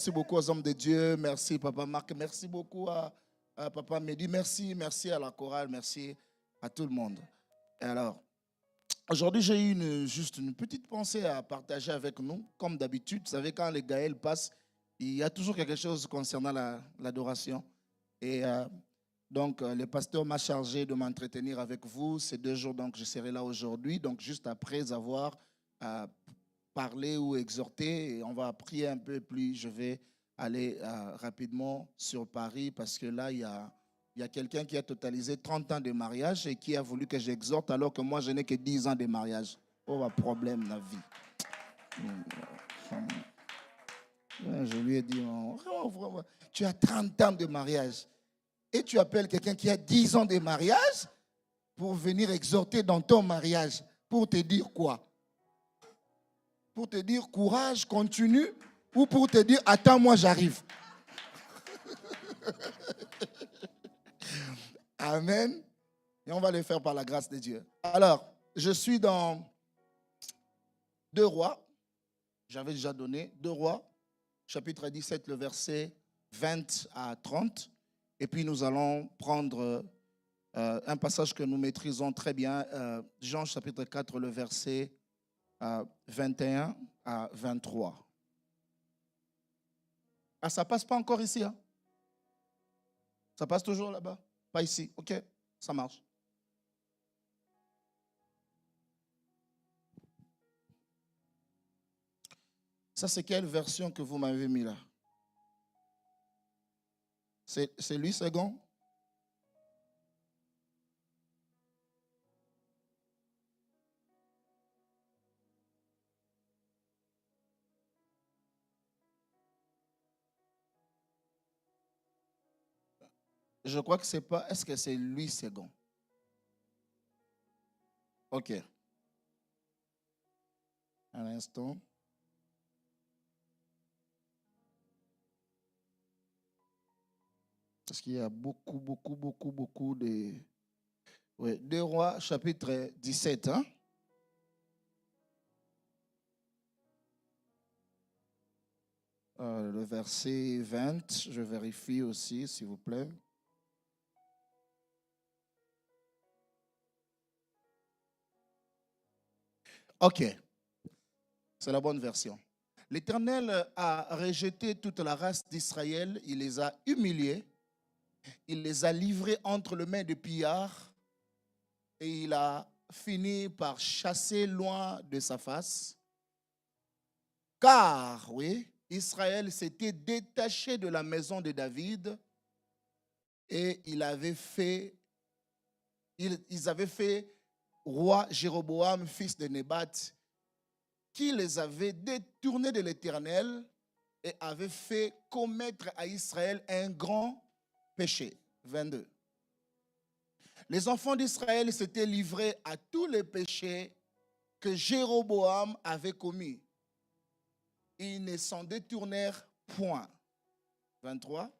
Merci beaucoup aux hommes de Dieu. Merci, Papa Marc. Merci beaucoup à Papa Mehdi. Merci à la chorale. Merci à tout le monde. Et alors, aujourd'hui, j'ai eu juste une petite pensée à partager avec nous. Comme d'habitude, vous savez, quand les Gaëls passent, il y a toujours quelque chose concernant l'adoration. Et donc, le pasteur m'a chargé de m'entretenir avec vous ces 2 jours. Donc, je serai là aujourd'hui. Donc, juste après avoir euh, parler ou exhorter. Et on va prier un peu plus. Je vais aller rapidement sur Paris parce que là, il y a quelqu'un qui a totalisé 30 ans de mariage et qui a voulu que j'exhorte alors que moi, je n'ai que 10 ans de mariage. Oh, un problème dans la vie. Je lui ai dit, oh, tu as 30 ans de mariage et tu appelles quelqu'un qui a 10 ans de mariage pour venir exhorter dans ton mariage. Pour te dire quoi? Pour te dire courage, continue, ou pour te dire attends, moi j'arrive. Amen. Et on va le faire par la grâce de Dieu. Alors, je suis dans 2 Rois. J'avais déjà donné 2 Rois, chapitre 17, le verset 20 à 30. Et puis nous allons prendre un passage que nous maîtrisons très bien, Jean chapitre 4, le verset 21 à 23. Ah, ça passe pas encore ici, hein? Ça passe toujours là-bas? Pas ici, ok, ça marche. Ça, c'est quelle version que vous m'avez mis là? C'est lui, second? Je crois que c'est pas. Est-ce que c'est lui, second? Ok. Un instant. Parce qu'il y a beaucoup de. Oui, 2 Rois, chapitre 17. Hein? Le verset 20, je vérifie aussi, s'il vous plaît. Ok, c'est la bonne version. L'Éternel a rejeté toute la race d'Israël, il les a humiliés, il les a livrés entre les mains de pillards et il a fini par chasser loin de sa face. Car, oui, Israël s'était détaché de la maison de David et ils avaient fait roi Jéroboam, fils de Nébat, qui les avait détournés de l'Éternel et avait fait commettre à Israël un grand péché. 22. Les enfants d'Israël s'étaient livrés à tous les péchés que Jéroboam avait commis. Ils ne s'en détournèrent point. 23.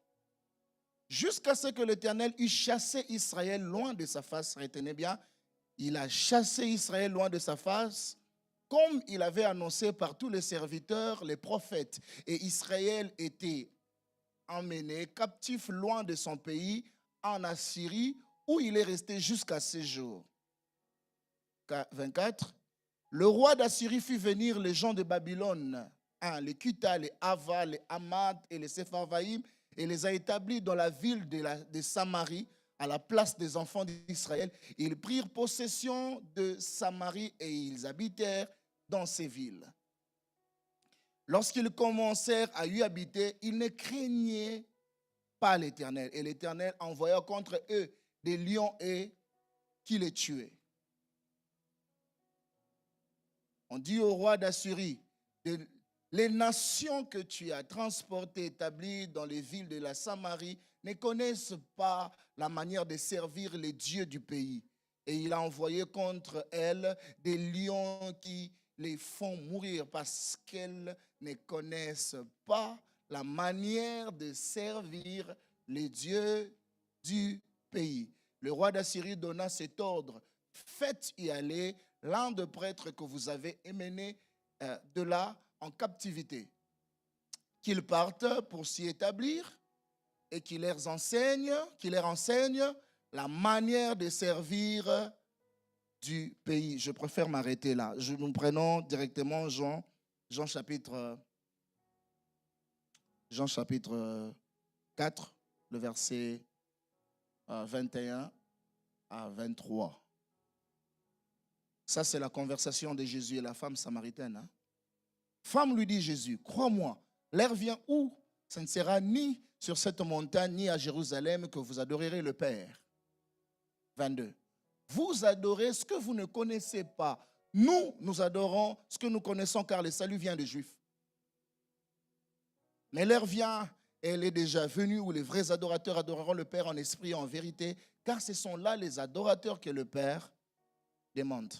Jusqu'à ce que l'Éternel eût chassé Israël loin de sa face. Retenez bien, il a chassé Israël loin de sa face, comme il avait annoncé par tous les serviteurs, les prophètes. Et Israël était emmené captif loin de son pays, en Assyrie, où il est resté jusqu'à ce jour. 24. Le roi d'Assyrie fit venir les gens de Babylone, les Kuta, les Ava, les Hamad et les Sepharvaïm, et les a établis dans la ville de Samarie, à la place des enfants d'Israël. Ils prirent possession de Samarie et ils habitèrent dans ces villes. Lorsqu'ils commencèrent à y habiter, ils ne craignaient pas l'Éternel. Et l'Éternel envoya contre eux des lions et qui les tuaient. On dit au roi d'Assyrie, les nations que tu as transportées, établies dans les villes de la Samarie, ne connaissent pas la manière de servir les dieux du pays. Et il a envoyé contre elles des lions qui les font mourir parce qu'elles ne connaissent pas la manière de servir les dieux du pays. Le roi d'Assyrie donna cet ordre: faites y aller l'un des prêtres que vous avez emmené de là en captivité. qu'ils partent pour s'y établir et qu'il leur enseigne la manière de servir du pays. Je préfère m'arrêter là. Nous prenons directement Jean chapitre 4, le verset 21 à 23. Ça, c'est la conversation de Jésus et la femme samaritaine. Hein? Femme, lui dit Jésus, crois-moi, l'heure vient où ce ne sera ni sur cette montagne, ni à Jérusalem que vous adorerez le Père. 22. Vous adorez ce que vous ne connaissez pas. Nous adorons ce que nous connaissons, car le salut vient des Juifs. Mais l'heure vient, et elle est déjà venue, où les vrais adorateurs adoreront le Père en esprit et en vérité, car ce sont là les adorateurs que le Père demande.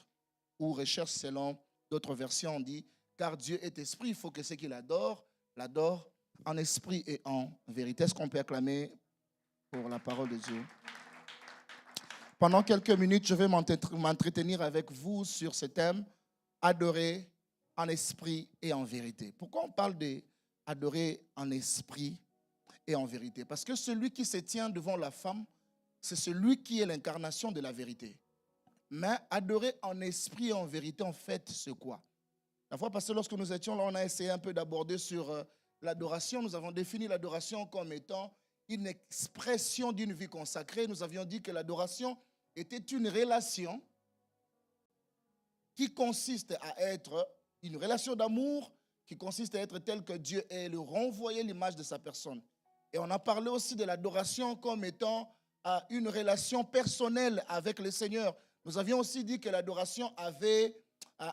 Ou recherche selon d'autres versions, on dit, car Dieu est esprit, il faut que ceux qui l'adorent en esprit et en vérité. Est-ce qu'on peut acclamer pour la parole de Dieu? Pendant quelques minutes, je vais m'entretenir avec vous sur ce thème, adorer en esprit et en vérité. Pourquoi on parle d'adorer en esprit et en vérité? Parce que celui qui se tient devant la femme, c'est celui qui est l'incarnation de la vérité. Mais adorer en esprit et en vérité, en fait, c'est quoi? La fois passée, lorsque nous étions là, on a essayé un peu d'aborder sur l'adoration. Nous avons défini l'adoration comme étant une expression d'une vie consacrée. Nous avions dit que l'adoration était une relation qui consiste à être une relation d'amour, qui consiste à être tel que Dieu est, le renvoyer l'image de sa personne. Et on a parlé aussi de l'adoration comme étant une relation personnelle avec le Seigneur. Nous avions aussi dit que l'adoration avait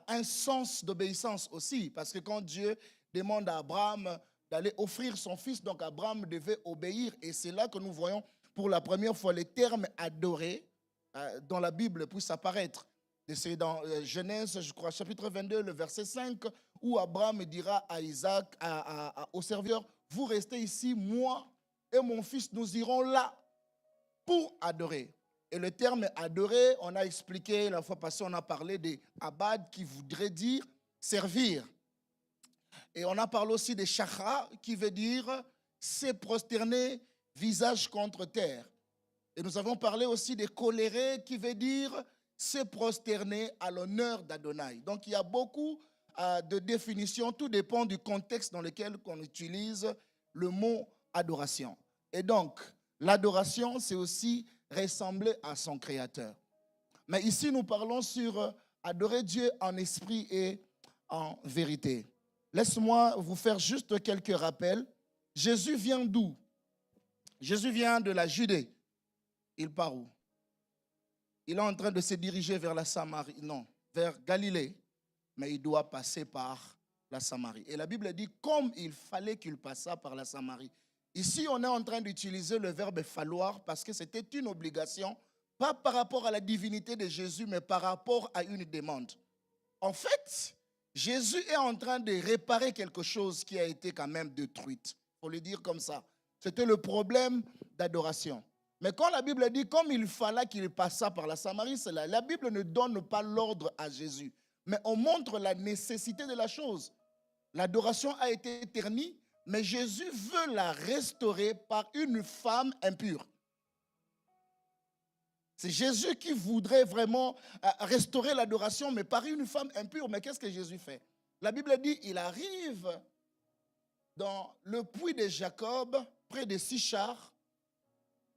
un sens d'obéissance aussi, parce que quand Dieu demande à Abraham d'aller offrir son fils, donc Abraham devait obéir. Et c'est là que nous voyons pour la première fois les termes adorer dans la Bible puissent apparaître. Et c'est dans Genèse, je crois, chapitre 22, le verset 5, où Abraham dira à Isaac, au serviteur, vous restez ici, moi et mon fils, nous irons là pour adorer. Et le terme adorer, on a expliqué, la fois passée, on a parlé des abad qui voudrait dire servir. Et on a parlé aussi des chakra qui veut dire se prosterner visage contre terre. Et nous avons parlé aussi des colérés qui veut dire se prosterner à l'honneur d'Adonai. Donc il y a beaucoup de définitions, tout dépend du contexte dans lequel on utilise le mot adoration. Et donc, l'adoration, c'est aussi ressembler à son Créateur. Mais ici, nous parlons sur adorer Dieu en esprit et en vérité. Laisse-moi vous faire juste quelques rappels. Jésus vient d'où? Jésus vient de la Judée. Il part où? Il est en train de se diriger vers la Samarie, non, vers Galilée, mais il doit passer par la Samarie. Et la Bible dit comme il fallait qu'il passât par la Samarie. Ici, on est en train d'utiliser le verbe falloir parce que c'était une obligation, pas par rapport à la divinité de Jésus, mais par rapport à une demande. En fait, Jésus est en train de réparer quelque chose qui a été quand même détruite. Il faut le dire comme ça. C'était le problème d'adoration. Mais quand la Bible dit comme il fallait qu'il passât par la Samarie, c'est là. La Bible ne donne pas l'ordre à Jésus, mais on montre la nécessité de la chose. L'adoration a été ternie, mais Jésus veut la restaurer par une femme impure. C'est Jésus qui voudrait vraiment restaurer l'adoration, mais par une femme impure. Mais qu'est-ce que Jésus fait? La Bible dit il arrive dans le puits de Jacob, près de Sichar.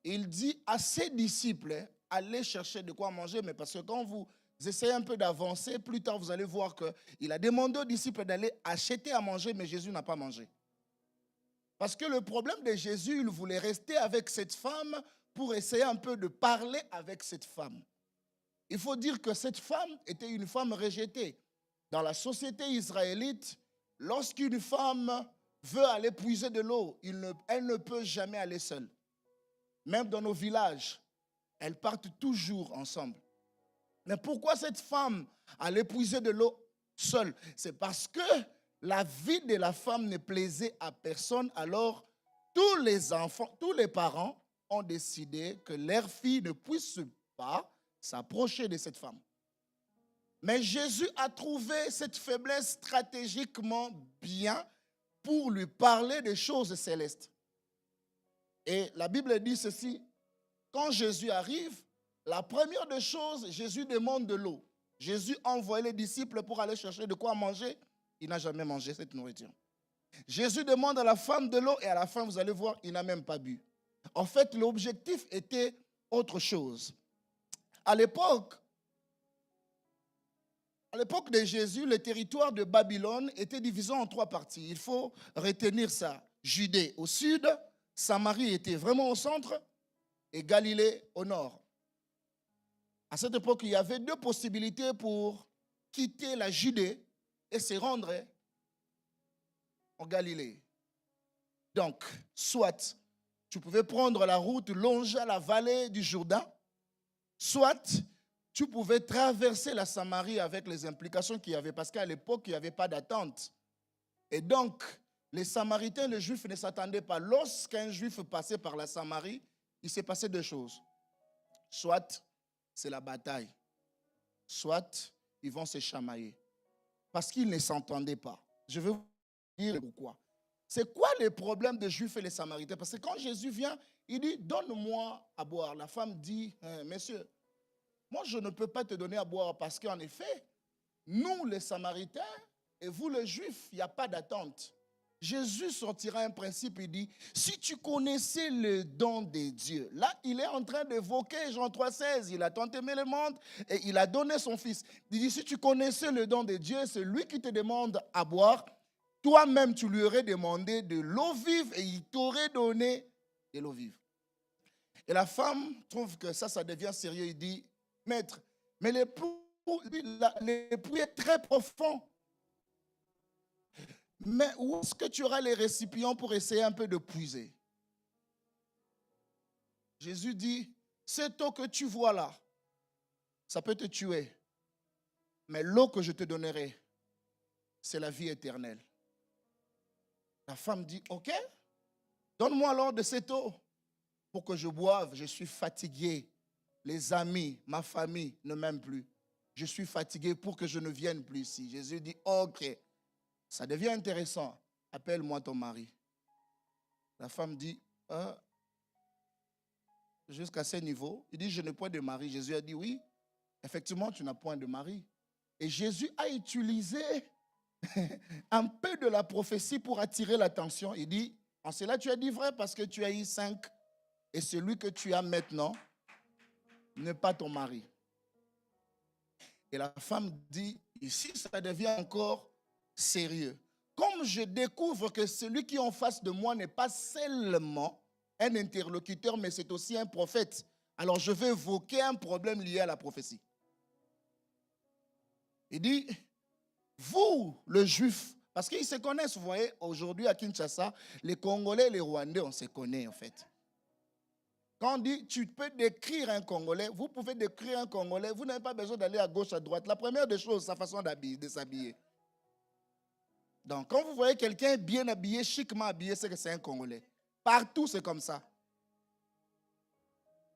Il dit à ses disciples, allez chercher de quoi manger, mais parce que quand vous essayez un peu d'avancer, plus tard vous allez voir qu'il a demandé aux disciples d'aller acheter à manger, mais Jésus n'a pas mangé. Parce que le problème de Jésus, il voulait rester avec cette femme pour essayer un peu de parler avec cette femme. Il faut dire que cette femme était une femme rejetée. Dans la société israélite, lorsqu'une femme veut aller puiser de l'eau, elle ne peut jamais aller seule. Même dans nos villages, elles partent toujours ensemble. Mais pourquoi cette femme allait puiser de l'eau seule? C'est parce que la vie de la femme ne plaisait à personne. Alors, tous les enfants, tous les parents ont décidé que leur fille ne puisse pas s'approcher de cette femme. Mais Jésus a trouvé cette faiblesse stratégiquement bien pour lui parler des choses célestes. Et la Bible dit ceci, quand Jésus arrive, la première des choses, Jésus demande de l'eau. Jésus envoie les disciples pour aller chercher de quoi manger. Il n'a jamais mangé cette nourriture. Jésus demande à la femme de l'eau et à la fin, vous allez voir, il n'a même pas bu. En fait, l'objectif était autre chose. À l'époque de Jésus, le territoire de Babylone était divisé en 3 parties. Il faut retenir ça. Judée au sud, Samarie était vraiment au centre et Galilée au nord. À cette époque, il y avait 2 possibilités pour quitter la Judée et se rendre en Galilée. Donc, soit tu pouvais prendre la route longer la vallée du Jourdain, soit tu pouvais traverser la Samarie avec les implications qu'il y avait, parce qu'à l'époque, il n'y avait pas d'attente. Et donc, les Samaritains, les Juifs ne s'attendaient pas. Lorsqu'un Juif passait par la Samarie, il s'est passé 2 choses. Soit c'est la bataille, soit ils vont se chamailler. Parce qu'ils ne s'entendaient pas. Je vais vous dire pourquoi. C'est quoi les problèmes des Juifs et les Samaritains? Parce que quand Jésus vient, il dit, donne-moi à boire. La femme dit, messieurs, moi je ne peux pas te donner à boire parce qu'en effet, nous les Samaritains et vous les Juifs, il n'y a pas d'attente. Jésus sortira un principe, il dit, si tu connaissais le don de Dieu, là il est en train d'évoquer Jean 3,16, il a tant aimé le monde et il a donné son fils. Il dit, si tu connaissais le don de Dieu, c'est lui qui te demande à boire, toi-même tu lui aurais demandé de l'eau vive et il t'aurait donné de l'eau vive. Et la femme trouve que ça devient sérieux, il dit, maître, mais l'époux est très profond. Mais où est-ce que tu auras les récipients pour essayer un peu de puiser? Jésus dit, cette eau que tu vois là, ça peut te tuer. Mais l'eau que je te donnerai, c'est la vie éternelle. La femme dit, ok, donne-moi alors de cette eau pour que je boive. Je suis fatigué. Les amis, ma famille ne m'aiment plus. Je suis fatigué pour que je ne vienne plus ici. Jésus dit, ok. Ça devient intéressant. Appelle-moi ton mari. La femme dit, jusqu'à ce niveau, il dit, je n'ai point de mari. Jésus a dit, oui, effectivement, tu n'as point de mari. Et Jésus a utilisé un peu de la prophétie pour attirer l'attention. Il dit, en cela tu as dit vrai parce que tu as eu 5 et celui que tu as maintenant n'est pas ton mari. Et la femme dit, ici ça devient encore sérieux. Comme je découvre que celui qui est en face de moi n'est pas seulement un interlocuteur, mais c'est aussi un prophète, alors je vais évoquer un problème lié à la prophétie. Il dit, vous, le juif, parce qu'ils se connaissent, vous voyez, aujourd'hui à Kinshasa, les Congolais et les Rwandais, on se connaît en fait. Quand on dit, tu peux décrire un Congolais, vous pouvez décrire un Congolais, vous n'avez pas besoin d'aller à gauche, à droite. La première des choses, sa façon de s'habiller. Donc, quand vous voyez quelqu'un bien habillé, chiquement habillé, c'est que c'est un Congolais. Partout, c'est comme ça.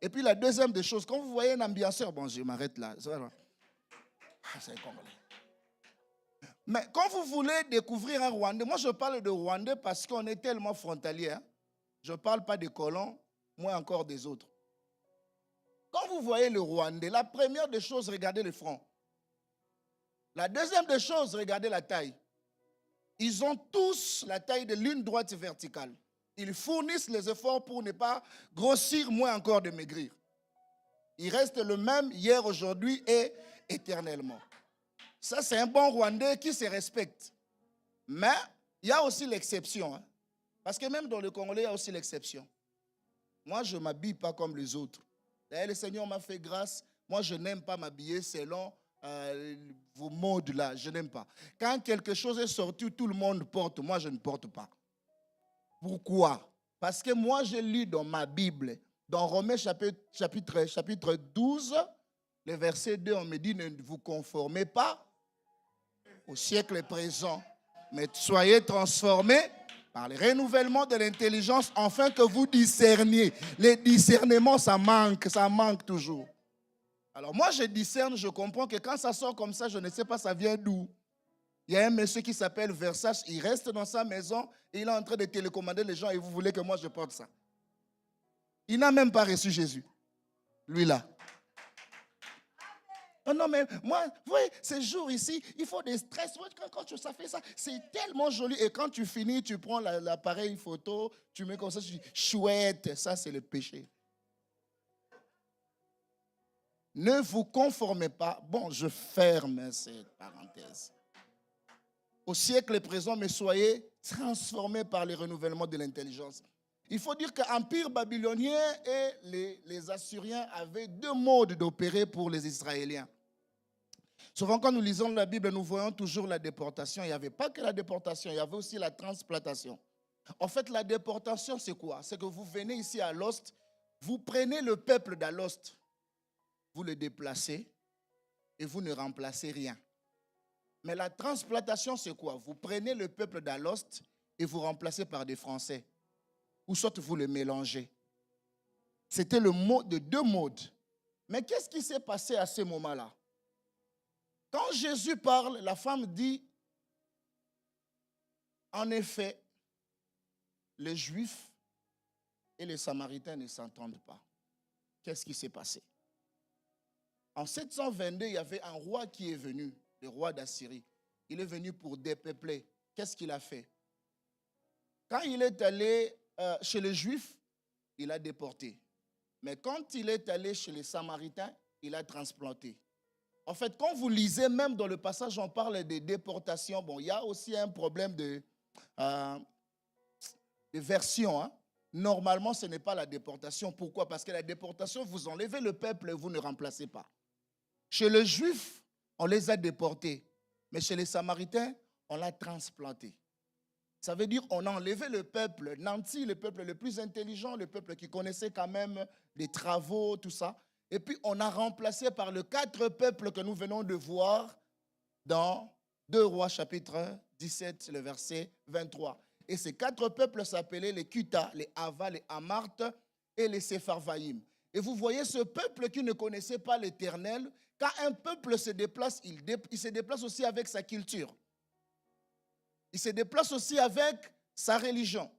Et puis, la deuxième des choses, quand vous voyez un ambianceur, bon, je m'arrête là. C'est un Congolais. Mais quand vous voulez découvrir un Rwandais, moi je parle de Rwandais parce qu'on est tellement frontaliers. Hein? Je ne parle pas des colons, moins encore des autres. Quand vous voyez le Rwandais, la première des choses, regardez le front. La deuxième des choses, regardez la taille. Ils ont tous la taille de l'une droite verticale. Ils fournissent les efforts pour ne pas grossir, moins encore de maigrir. Ils restent le même hier, aujourd'hui et éternellement. Ça, c'est un bon Rwandais qui se respecte. Mais il y a aussi l'exception. Hein? Parce que même dans le Congolais, il y a aussi l'exception. Moi, je ne m'habille pas comme les autres. D'ailleurs, le Seigneur m'a fait grâce. Moi, je n'aime pas m'habiller selon vos modes là. Je n'aime pas. Quand quelque chose est sorti, tout le monde porte. Moi, je ne porte pas. Pourquoi? Parce que moi, je lis dans ma Bible, dans Romains chapitre 12, le verset 2, on me dit, ne vous conformez pas au siècle présent, mais soyez transformés par le renouvellement de l'intelligence, afin que vous discerniez. Les discernements, ça manque toujours. Alors moi, je discerne, je comprends que quand ça sort comme ça, je ne sais pas ça vient d'où. Il y a un monsieur qui s'appelle Versace, il reste dans sa maison et il est en train de télécommander les gens et vous voulez que moi je porte ça. Il n'a même pas reçu Jésus, lui-là. Oh non, mais moi, vous voyez, ces jours ici, il faut des stress. Quand ça fait ça, c'est tellement joli. Et quand tu finis, tu prends l'appareil photo, tu mets comme ça, tu dis, chouette, ça c'est le péché. Ne vous conformez pas. Bon, je ferme cette parenthèse. Au siècle présent, mais soyez transformés par les renouvellements de l'intelligence. Il faut dire que l'Empire babylonien et les Assyriens avaient deux modes d'opérer pour les Israéliens. Souvent, quand nous lisons la Bible, nous voyons toujours la déportation. Il n'y avait pas que la déportation, il y avait aussi la transplantation. En fait, la déportation, c'est quoi? C'est que vous venez ici à Alost, vous prenez le peuple d'Alost, vous le déplacez et vous ne remplacez rien. Mais la transplantation, c'est quoi? Vous prenez le peuple d'Alost et vous remplacez par des Français. Ou soit vous le mélangez. C'était le mode de deux modes. Mais qu'est-ce qui s'est passé à ce moment-là? Quand Jésus parle, la femme dit, en effet, les Juifs et les Samaritains ne s'entendent pas. Qu'est-ce qui s'est passé? En 722, il y avait un roi qui est venu, le roi d'Assyrie. Il est venu pour dépeupler. Qu'est-ce qu'il a fait? Quand il est allé chez les Juifs, il a déporté. Mais quand il est allé chez les Samaritains, il a transplanté. En fait, quand vous lisez, même dans le passage, on parle de déportation. Bon, il y a aussi un problème de version. Hein. Normalement, ce n'est pas la déportation. Pourquoi? Parce que la déportation, vous enlevez le peuple et vous ne remplacez pas. Chez les Juifs, on les a déportés. Mais chez les Samaritains, on l'a transplanté. Ça veut dire qu'on a enlevé le peuple nanti, le peuple le plus intelligent, le peuple qui connaissait quand même les travaux, tout ça. Et puis on a remplacé par les 4 peuples que nous venons de voir dans 2 Rois chapitre 17, le verset 23. Et ces 4 peuples s'appelaient les Kuta, les Ava, les Amartes et les Sepharvaïm. Et vous voyez ce peuple qui ne connaissait pas l'Éternel, quand un peuple se déplace, il se déplace aussi avec sa culture. Il se déplace aussi avec sa religion.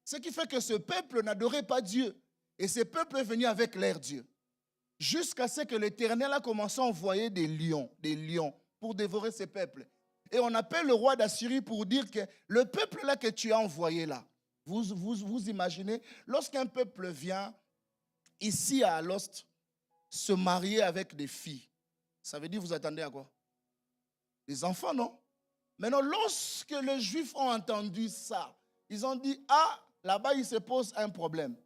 Ce qui fait que ce peuple n'adorait pas Dieu. Et ce peuple est venu avec leur Dieu. Jusqu'à ce que l'Éternel a commencé à envoyer des lions pour dévorer ce peuple. Et on appelle le roi d'Assyrie pour dire que le peuple là que tu as envoyé là, vous imaginez, lorsqu'un peuple vient ici à Alost se marier avec des filles, ça veut dire vous attendez à quoi? Des enfants, non? Maintenant, lorsque les Juifs ont entendu ça, ils ont dit, ah, là-bas, il se pose un problème.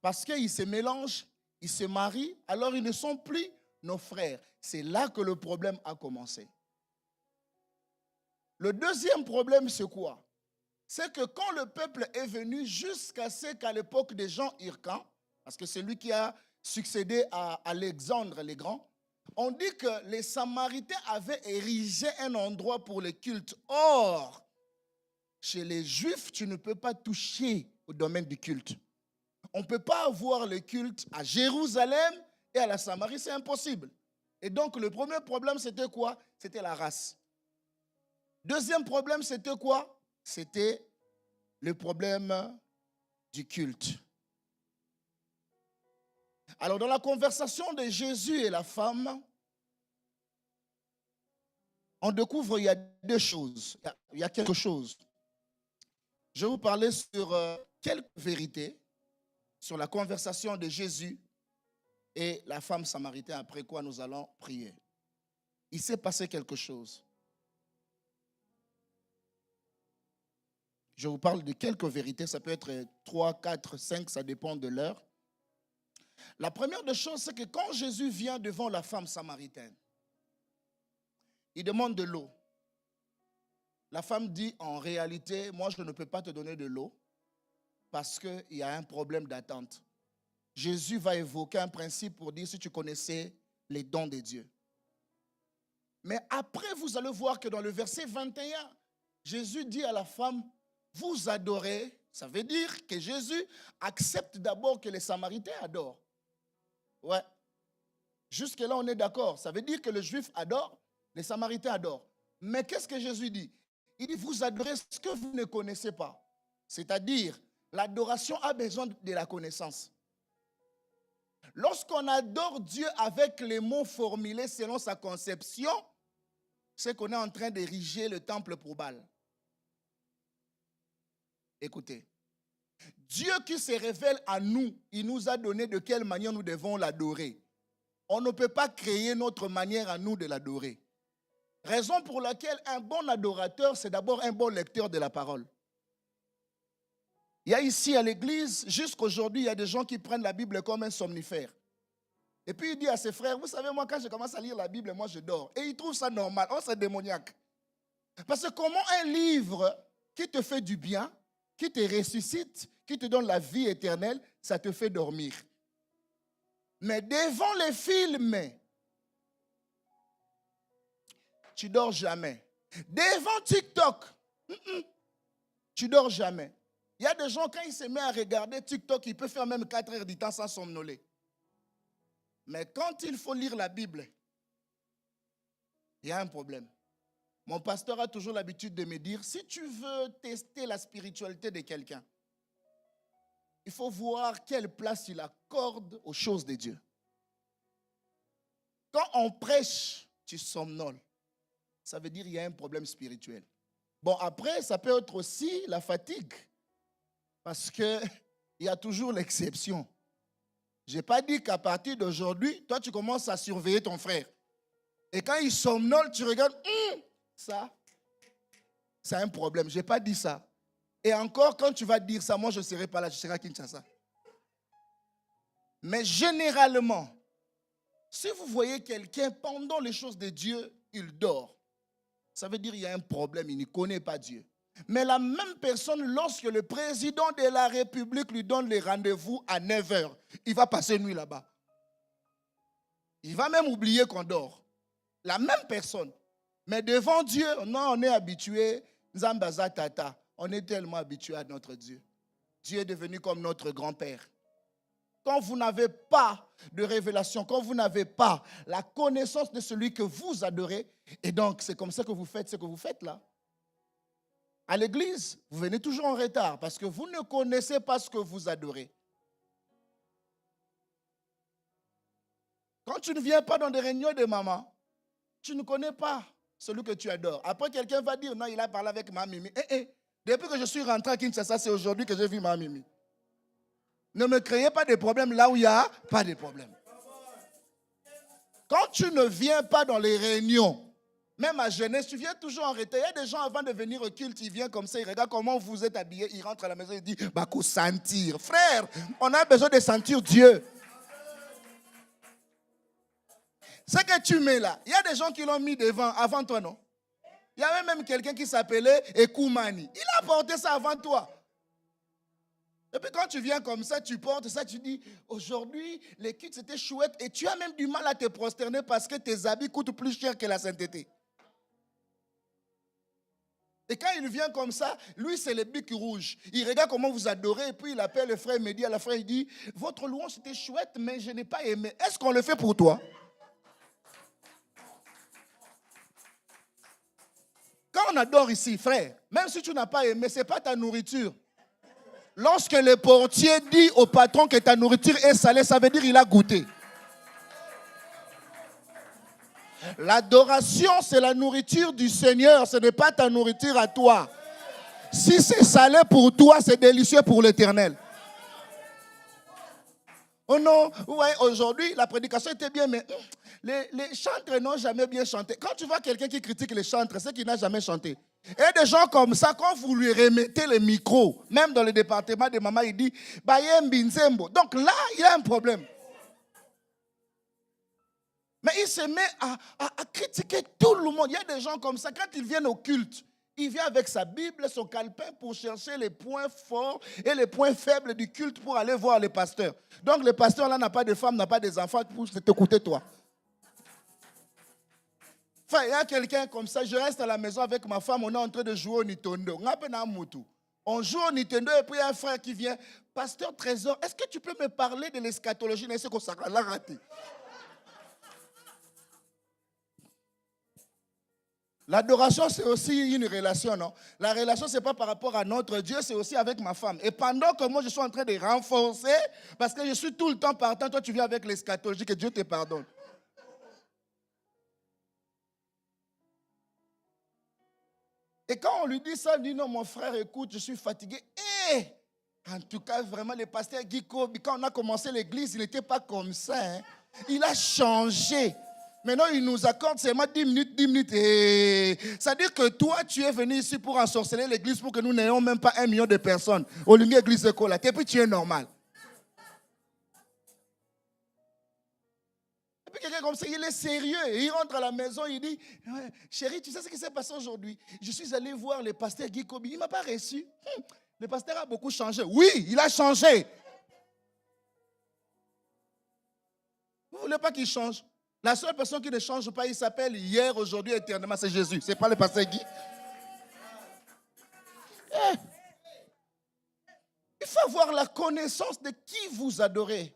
Parce qu'ils se mélangent, ils se marient, alors ils ne sont plus nos frères. C'est là que le problème a commencé. Le deuxième problème, c'est quoi? C'est que quand le peuple est venu jusqu'à ce qu'à l'époque des gens Hircan, parce que c'est lui qui a succédé à Alexandre le Grand, on dit que les Samaritains avaient érigé un endroit pour les cultes. Or, chez les Juifs, tu ne peux pas toucher au domaine du culte. On ne peut pas avoir le culte à Jérusalem et à la Samarie, c'est impossible. Et donc, le premier problème, c'était quoi? C'était la race. Deuxième problème, c'était quoi? C'était le problème du culte. Alors, dans la conversation de Jésus et la femme, on découvre qu'il y a 2 choses. Il y a quelque chose. Je vais vous parler sur quelques vérités sur la conversation de Jésus et la femme samaritaine, après quoi nous allons prier. Il s'est passé quelque chose. Je vous parle de quelques vérités, ça peut être 3, 4, 5, ça dépend de l'heure. La première des choses, c'est que quand Jésus vient devant la femme samaritaine, il demande de l'eau. La femme dit, en réalité, moi je ne peux pas te donner de l'eau parce qu'il y a un problème d'attente. Jésus va évoquer un principe pour dire si tu connaissais les dons de Dieu. Mais après, vous allez voir que dans le verset 21, Jésus dit à la femme, vous adorez. Ça veut dire que Jésus accepte d'abord que les Samaritains adorent. Ouais. Jusque-là, on est d'accord. Ça veut dire que les Juifs adorent, les Samaritains adorent. Mais qu'est-ce que Jésus dit? Il dit, vous adorez ce que vous ne connaissez pas. C'est-à-dire, l'adoration a besoin de la connaissance. Lorsqu'on adore Dieu avec les mots formulés selon sa conception, c'est qu'on est en train d'ériger le temple pour Baal. Écoutez, Dieu qui se révèle à nous, il nous a donné de quelle manière nous devons l'adorer. On ne peut pas créer notre manière à nous de l'adorer. Raison pour laquelle un bon adorateur, c'est d'abord un bon lecteur de la parole. Il y a ici à l'église, jusqu'aujourd'hui, il y a des gens qui prennent la Bible comme un somnifère. Et puis il dit à ses frères, vous savez, moi quand je commence à lire la Bible, moi je dors. Et ils trouvent ça normal. Oh, c'est démoniaque. Parce que comment un livre qui te fait du bien, qui te ressuscite, qui te donne la vie éternelle, ça te fait dormir. Mais devant les films, tu dors jamais. Devant TikTok, tu dors jamais. Il y a des gens, quand ils se mettent à regarder TikTok, ils peuvent faire même 4 heures du temps sans somnoler. Mais quand il faut lire la Bible, il y a un problème. Mon pasteur a toujours l'habitude de me dire, si tu veux tester la spiritualité de quelqu'un, il faut voir quelle place il accorde aux choses de Dieu. Quand on prêche, tu somnoles. Ça veut dire qu'il y a un problème spirituel. Bon, après, ça peut être aussi la fatigue. Parce qu'il y a toujours l'exception. Je n'ai pas dit qu'à partir d'aujourd'hui, toi, tu commences à surveiller ton frère. Et quand il somnole, tu regardes, ça, c'est un problème. Je n'ai pas dit ça. Et encore, quand tu vas dire ça, moi, je ne serai pas là, je serai à Kinshasa. Mais généralement, si vous voyez quelqu'un, pendant les choses de Dieu, il dort, ça veut dire qu'il y a un problème, il ne connaît pas Dieu. Mais la même personne, lorsque le président de la République lui donne les rendez-vous à 9h, il va passer une nuit là-bas. Il va même oublier qu'on dort. La même personne. Mais devant Dieu, non, on est habitué, Zambaza Tata, on est tellement habitué à notre Dieu. Dieu est devenu comme notre grand-père. Quand vous n'avez pas de révélation, quand vous n'avez pas la connaissance de celui que vous adorez, et donc c'est comme ça que vous faites ce que vous faites là. À l'église, vous venez toujours en retard parce que vous ne connaissez pas ce que vous adorez. Quand tu ne viens pas dans des réunions de maman, tu ne connais pas celui que tu adores. Après, quelqu'un va dire, non, il a parlé avec ma Mimi. Depuis que je suis rentré à Kinshasa, c'est aujourd'hui que j'ai vu ma Mimi. Ne me créez pas de problèmes là où il n'y a pas de problème. Quand tu ne viens pas dans les réunions, même à jeunesse, tu viens toujours en retard. Il y a des gens avant de venir au culte, ils viennent comme ça, ils regardent comment vous êtes habillés, ils rentrent à la maison, ils disent, bah, qu'on sentir. Frère, on a besoin de sentir Dieu. Ce que tu mets là, il y a des gens qui l'ont mis devant, avant toi, non? Il y avait même quelqu'un qui s'appelait Ekoumani. Il a porté ça avant toi. Et puis quand tu viens comme ça, tu portes ça, tu dis, aujourd'hui, les cultes c'était chouette et tu as même du mal à te prosterner parce que tes habits coûtent plus cher que la sainteté. Et quand il vient comme ça, lui c'est le bic rouge. Il regarde comment vous adorez et puis il appelle le frère, il me dit à la frère, il dit, votre louange c'était chouette mais je n'ai pas aimé. Est-ce qu'on le fait pour toi? Quand on adore ici, frère, même si tu n'as pas aimé, ce n'est pas ta nourriture. Lorsque le portier dit au patron que ta nourriture est salée, ça veut dire qu'il a goûté. L'adoration, c'est la nourriture du Seigneur. Ce n'est pas ta nourriture à toi. Si c'est salé pour toi, c'est délicieux pour l'Éternel. Oh non, ouais, aujourd'hui, la prédication était bien, mais les chantres n'ont jamais bien chanté. Quand tu vois quelqu'un qui critique les chantres, c'est qu'il n'a jamais chanté. Et des gens comme ça, quand vous lui remettez le micro, même dans le département de maman, il dit, Bayem Binzembo. Donc là, il y a un problème. Mais il se met à critiquer tout le monde. Il y a des gens comme ça, quand ils viennent au culte, il vient avec sa Bible, son calepin pour chercher les points forts et les points faibles du culte pour aller voir les pasteurs. Donc le pasteur là n'a pas de femme, n'a pas des enfants pour t'écouter toi. Enfin, il y a quelqu'un comme ça, je reste à la maison avec ma femme, on est en train de jouer au Nintendo. On joue au Nintendo et puis il y a un frère qui vient. Pasteur Trésor, est-ce que tu peux me parler de l'eschatologie? On l'a raté. L'adoration, c'est aussi une relation, non? La relation, ce n'est pas par rapport à notre Dieu, c'est aussi avec ma femme. Et pendant que moi, je suis en train de renforcer, parce que je suis tout le temps partant, toi, tu viens avec l'eschatologie, que Dieu te pardonne. Et quand on lui dit ça, il dit non, mon frère, écoute, je suis fatigué. Et en tout cas, vraiment, le pasteur Guy Kobe, quand on a commencé l'église, il n'était pas comme ça. Hein. Il a changé. Maintenant, il nous accorde seulement 10 minutes, 10 minutes. Et ça veut dire que toi, tu es venu ici pour ensorceler l'église pour que nous n'ayons même pas 1 million de personnes. Au lieu de l'église de Kola. Et puis tu es normal. Et puis quelqu'un comme ça, il est sérieux. Et il rentre à la maison, il dit, chérie, tu sais ce qui s'est passé aujourd'hui? Je suis allé voir le pasteur Guy Kobe. Il ne m'a pas reçu. Le pasteur a beaucoup changé. Oui, il a changé. Vous ne voulez pas qu'il change? La seule personne qui ne change pas, il s'appelle hier, aujourd'hui, éternellement, c'est Jésus. Ce n'est pas le pasteur Guy. Il faut avoir la connaissance de qui vous adorez.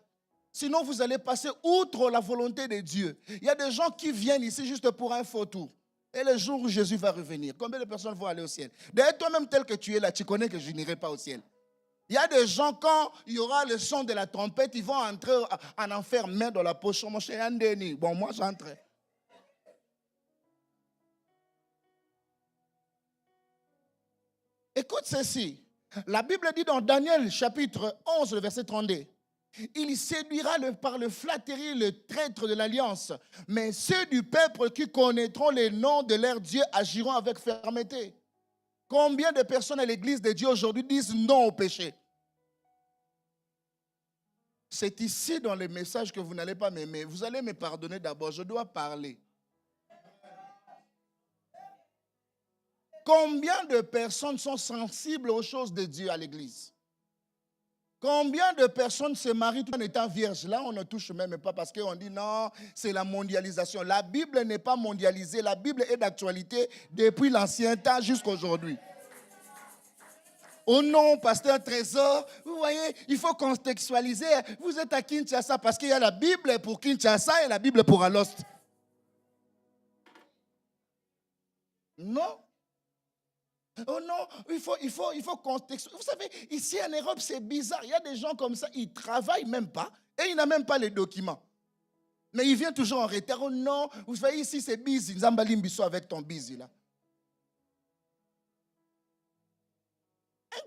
Sinon, vous allez passer outre la volonté de Dieu. Il y a des gens qui viennent ici juste pour un faux tour. Et le jour où Jésus va revenir, combien de personnes vont aller au ciel? D'ailleurs, toi-même tel que tu es là, tu connais que je n'irai pas au ciel. Il y a des gens, quand il y aura le son de la trompette, ils vont entrer en enfer, main dans la poche. Mon cher Andeni. Bon, moi, j'entre. Écoute ceci. La Bible dit dans Daniel, chapitre 11, le verset 32. Il séduira par le flatterie le traître de l'alliance. Mais ceux du peuple qui connaîtront les noms de leur Dieu agiront avec fermeté. Combien de personnes à l'église de Dieu aujourd'hui disent non au péché? C'est ici dans le message que vous n'allez pas m'aimer. Vous allez me pardonner d'abord, je dois parler. Combien de personnes sont sensibles aux choses de Dieu à l'église? Combien de personnes se marient tout en étant vierges? Là, on ne touche même pas parce qu'on dit non, c'est la mondialisation. La Bible n'est pas mondialisée. La Bible est d'actualité depuis l'ancien temps jusqu'à aujourd'hui. Oh non, pasteur Trésor, vous voyez, il faut contextualiser. Vous êtes à Kinshasa parce qu'il y a la Bible pour Kinshasa et la Bible pour Alost. Non. Oh non, il faut contextualiser. Vous savez, ici en Europe, c'est bizarre. Il y a des gens comme ça, ils ne travaillent même pas et ils n'ont même pas les documents. Mais ils viennent toujours en retard. Oh non, vous savez, ici, c'est busy. Nzambali Mbiso avec ton busy là.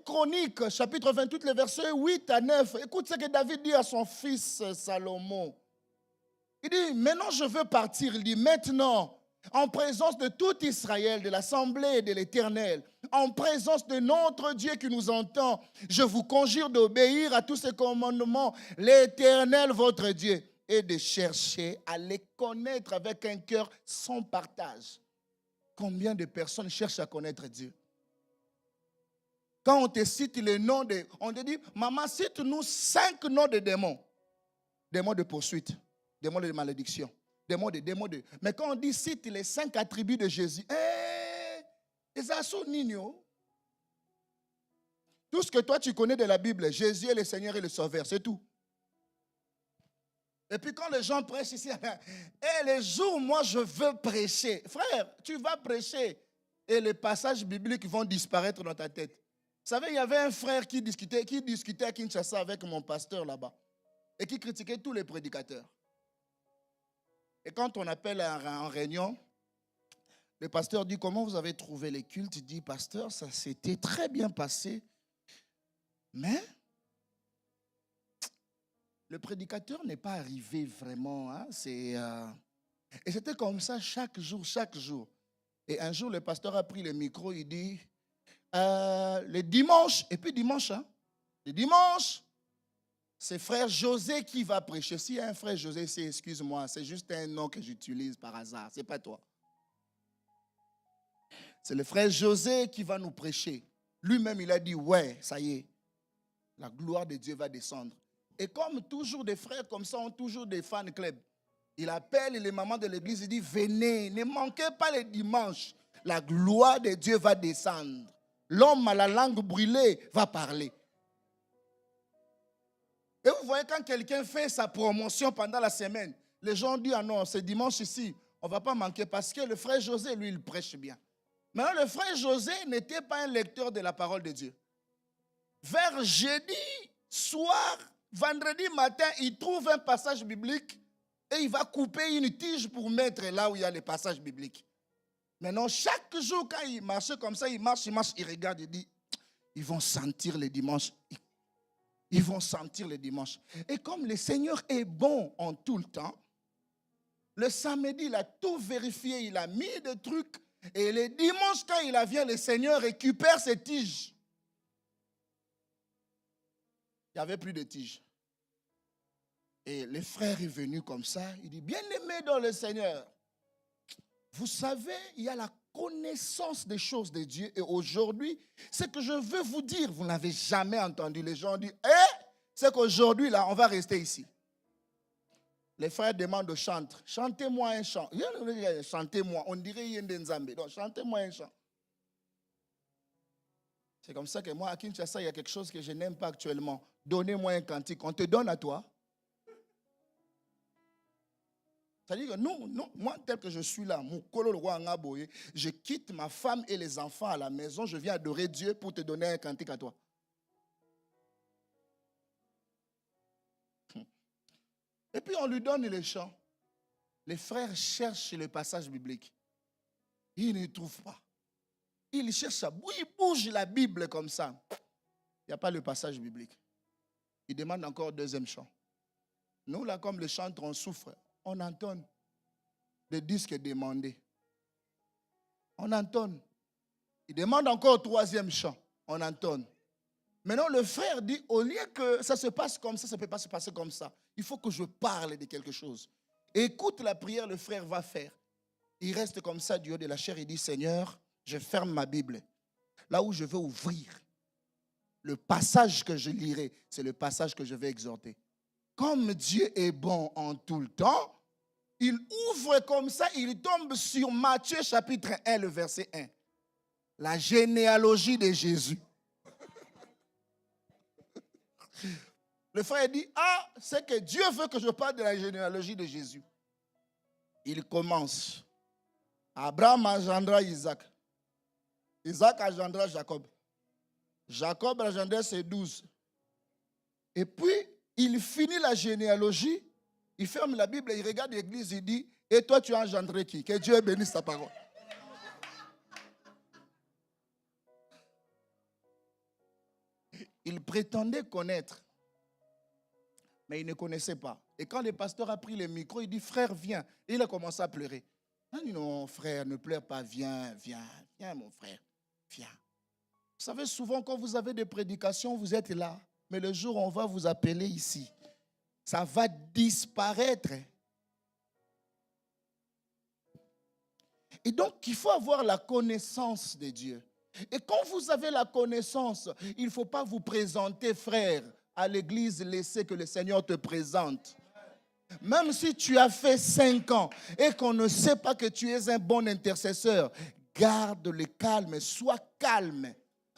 1 Chronique, chapitre 28, les versets 8 à 9. Écoute ce que David dit à son fils Salomon. Il dit, maintenant je veux partir. Il dit, maintenant, en présence de tout Israël, de l'assemblée de l'Éternel, en présence de notre Dieu qui nous entend, je vous conjure d'obéir à tous ces commandements, l'Éternel votre Dieu, et de chercher à les connaître avec un cœur sans partage. Combien de personnes cherchent à connaître Dieu? Quand on te cite les noms de... On te dit, maman, cite-nous 5 noms de démons. Démons de poursuite, démons de malédiction, démons de... Mais quand on dit cite les 5 attributs de Jésus, tout ce que toi tu connais de la Bible, Jésus est le Seigneur et le Sauveur, c'est tout. Et puis quand les gens prêchent ici, les jours, moi je veux prêcher. Frère, tu vas prêcher et les passages bibliques vont disparaître dans ta tête. Vous savez, il y avait un frère qui discutait à Kinshasa avec mon pasteur là-bas et qui critiquait tous les prédicateurs. Et quand on appelle en réunion, le pasteur dit, comment vous avez trouvé les cultes? Il dit, pasteur, ça s'était très bien passé, mais le prédicateur n'est pas arrivé vraiment. Hein, Et c'était comme ça chaque jour. Et un jour, le pasteur a pris le micro, il dit, le dimanche, et puis dimanche, le dimanche, c'est frère José qui va prêcher. S'il y a un frère José, excuse-moi, c'est juste un nom que j'utilise par hasard, c'est pas toi. C'est le frère José qui va nous prêcher. Lui-même, il a dit, ouais, ça y est, la gloire de Dieu va descendre. Et comme toujours des frères comme ça ont toujours des fan clubs, il appelle les mamans de l'église, il dit, venez, ne manquez pas les dimanches, la gloire de Dieu va descendre. L'homme à la langue brûlée va parler. Et vous voyez, quand quelqu'un fait sa promotion pendant la semaine, les gens disent, ah non, c'est dimanche ici, on ne va pas manquer parce que le frère José, lui, il prêche bien. Maintenant, le frère José n'était pas un lecteur de la parole de Dieu. Vers jeudi soir, vendredi matin, il trouve un passage biblique et il va couper une tige pour mettre là où il y a les passages bibliques. Maintenant, chaque jour, quand il marche comme ça, il marche, il regarde, il dit, ils vont sentir le dimanche. Ils vont sentir le dimanche. Et comme le Seigneur est bon en tout le temps, le samedi, il a tout vérifié, il a mis des trucs. Et le dimanche, quand il vient, le Seigneur récupère ses tiges. Il n'y avait plus de tiges. Et le frère est venu comme ça, il dit, bien-aimé dans le Seigneur, vous savez, il y a la connaissance des choses de Dieu. Et aujourd'hui, ce que je veux vous dire, vous n'avez jamais entendu. Les gens disent, c'est qu'aujourd'hui, là, on va rester ici. Les frères demandent au chantre, chantez-moi un chant. Chantez-moi, on dirait Yendenzambe. Donc, chantez-moi un chant. C'est comme ça que moi, à Kinshasa, il y a quelque chose que je n'aime pas actuellement. Donnez-moi un cantique. On te donne à toi. C'est-à-dire que non, moi, tel que je suis là, je quitte ma femme et les enfants à la maison, je viens adorer Dieu pour te donner un cantique à toi. Et puis on lui donne les chants. Les frères cherchent le passage biblique. Ils ne trouvent pas. Ils cherchent à bouger, ils bougent la Bible comme ça. Il n'y a pas le passage biblique. Ils demandent encore deuxième chant. Nous, là, comme les chantres, on souffre. On entonne des disques demandés. On entonne. Il demande encore troisième chant. On entonne. Maintenant, le frère dit, au lieu que ça se passe comme ça ne peut pas se passer comme ça. Il faut que je parle de quelque chose. Écoute la prière, le frère va faire. Il reste comme ça du haut de la chair. Il dit, Seigneur, je ferme ma Bible. Là où je veux ouvrir, le passage que je lirai, c'est le passage que je vais exhorter. Comme Dieu est bon en tout le temps, il ouvre comme ça, il tombe sur Matthieu chapitre 1, le verset 1. La généalogie de Jésus. Le frère dit, c'est que Dieu veut que je parle de la généalogie de Jésus. Il commence. Abraham engendra Isaac. Isaac engendra Jacob. Jacob engendra ses 12. Et puis, il finit la généalogie. Il ferme la Bible, il regarde l'église, il dit, et toi tu as engendré qui? Que Dieu bénisse ta parole. Il prétendait connaître, mais il ne connaissait pas. Et quand le pasteur a pris le micro, il dit, frère, viens. Et il a commencé à pleurer. Il dit, non, frère, ne pleure pas, viens, mon frère, viens. Vous savez, souvent, quand vous avez des prédications, vous êtes là. Mais le jour où on va vous appeler ici, ça va disparaître. Et donc, il faut avoir la connaissance de Dieu. Et quand vous avez la connaissance, il ne faut pas vous présenter, frère, à l'église, laisser que le Seigneur te présente. Même si tu as fait 5 ans et qu'on ne sait pas que tu es un bon intercesseur, garde le calme, sois calme.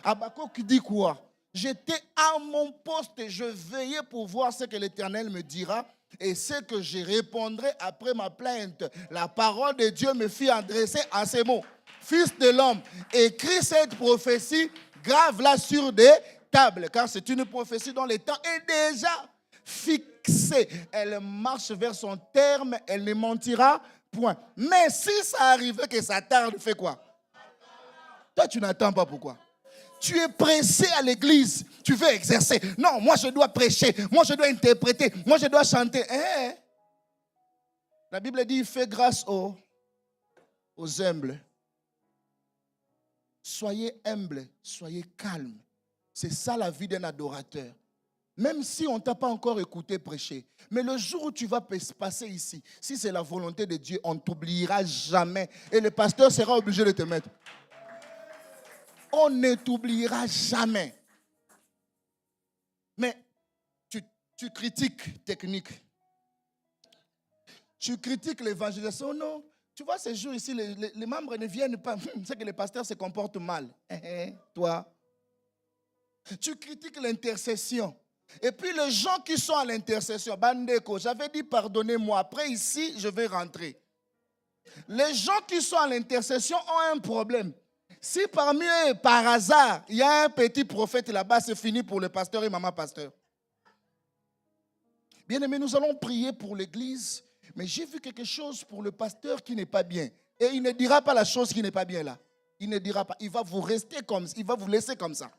Habakkuk dit quoi? J'étais à mon poste et je veillais pour voir ce que l'Éternel me dira et ce que je répondrai après ma plainte. La parole de Dieu me fit adresser à ces mots. Fils de l'homme, écris cette prophétie, grave-la sur des tables, car c'est une prophétie dont le temps est déjà fixé. Elle marche vers son terme, elle ne mentira point. Mais si ça arrivait que ça tarde, fais quoi? Toi, tu n'attends pas pourquoi? Tu es pressé à l'église, tu veux exercer. Non, moi je dois prêcher, moi je dois interpréter, moi je dois chanter. La Bible dit, fais grâce aux humbles. Soyez humble, soyez calme. C'est ça la vie d'un adorateur. Même si on ne t'a pas encore écouté prêcher. Mais le jour où tu vas passer ici, si c'est la volonté de Dieu, on ne t'oubliera jamais. Et le pasteur sera obligé de te mettre. On ne t'oubliera jamais. Mais tu critiques technique. Tu critiques l'évangélisation. Non. Tu vois, ces jours ici, les membres ne viennent pas. C'est que les pasteurs se comportent mal. Toi. Tu critiques l'intercession. Et puis les gens qui sont à l'intercession, Bandeko, j'avais dit pardonnez-moi. Après ici, je vais rentrer. Les gens qui sont à l'intercession ont un problème. Si parmi eux, par hasard, il y a un petit prophète là-bas, c'est fini pour le pasteur et maman pasteur. Bien aimé, nous allons prier pour l'église, mais j'ai vu quelque chose pour le pasteur qui n'est pas bien. Et il ne dira pas la chose qui n'est pas bien là. Il ne dira pas. Il va vous rester comme ça. Il va vous laisser comme ça.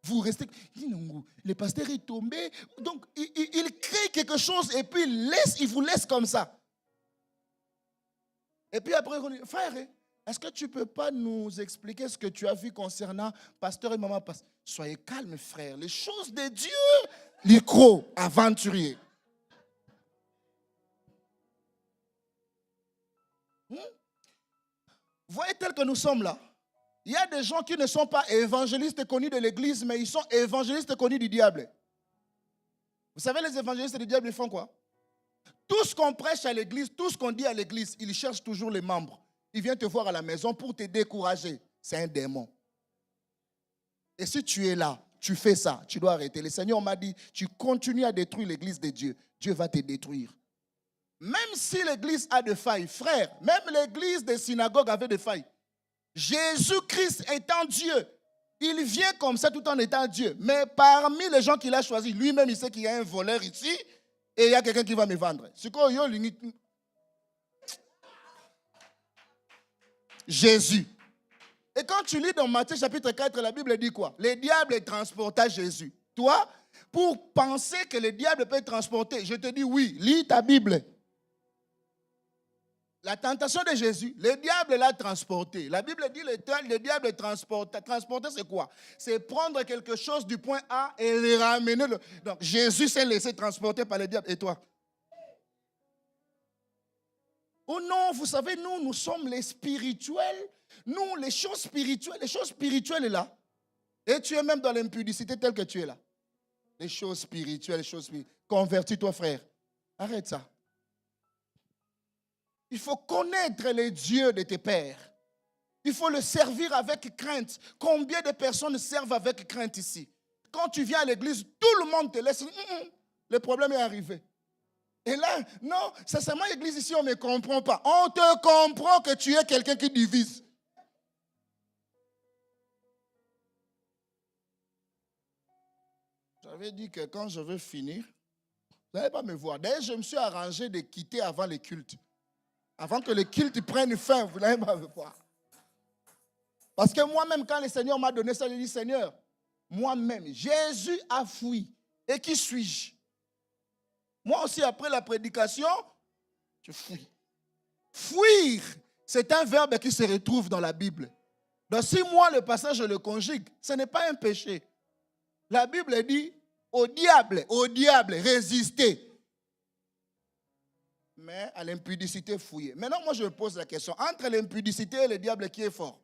Vous restez. Le pasteur est tombé. Donc, il crée quelque chose et puis il vous laisse comme ça. Et puis après, on dit, frère, est-ce que tu ne peux pas nous expliquer ce que tu as vu concernant pasteur et maman pasteur? Soyez calme, frère. Les choses de Dieu, l'icro, aventurier. Vous voyez tel que nous sommes là. Il y a des gens qui ne sont pas évangélistes connus de l'église, mais ils sont évangélistes connus du diable. Vous savez, les évangélistes du diable, ils font quoi? Tout ce qu'on prêche à l'église, tout ce qu'on dit à l'église, ils cherchent toujours les membres. Ils viennent te voir à la maison pour te décourager. C'est un démon. Et si tu es là, tu fais ça, tu dois arrêter. Le Seigneur m'a dit, tu continues à détruire l'église de Dieu. Dieu va te détruire. Même si l'église a des failles, frère, même l'église des synagogues avait des failles. Jésus-Christ étant Dieu, il vient comme ça tout en étant Dieu. Mais parmi les gens qu'il a choisis, lui-même, il sait qu'il y a un voleur ici et il y a quelqu'un qui va me vendre. Jésus. Et quand tu lis dans Matthieu chapitre 4, la Bible dit quoi? Le diable transporta Jésus. Toi, pour penser que le diable peut transporter, je te dis oui, lis ta Bible. La tentation de Jésus, le diable l'a transporté. La Bible dit le diable transporte. Transporter, c'est quoi? C'est prendre quelque chose du point A et le ramener. Donc, Jésus s'est laissé transporter par le diable. Et toi? Oh non, vous savez, nous sommes les spirituels. Nous, les choses spirituelles est là. Et tu es même dans l'impudicité telle que tu es là. Les choses spirituelles, Convertis-toi, frère. Arrête ça. Il faut connaître les dieux de tes pères. Il faut le servir avec crainte. Combien de personnes servent avec crainte ici? Quand tu viens à l'église, tout le monde te laisse. Le problème est arrivé. Et là, non, sincèrement, l'église ici, on ne me comprend pas. On te comprend que tu es quelqu'un qui divise. J'avais dit que quand je veux finir, vous n'allez pas me voir. D'ailleurs, je me suis arrangé de quitter avant les cultes. Avant que les cultes prennent fin, vous n'allez pas me voir. Parce que moi-même, quand le Seigneur m'a donné ça, j'ai dit, Seigneur, moi-même, Jésus a fui. Et qui suis-je? Moi aussi, après la prédication, je fuis. Fuir, c'est un verbe qui se retrouve dans la Bible. Donc si moi, le passage, je le conjugue, ce n'est pas un péché. La Bible dit, au diable, résistez. Mais à l'impudicité, fouillez. Maintenant, moi, je me pose la question. Entre l'impudicité et le diable, qui est fort?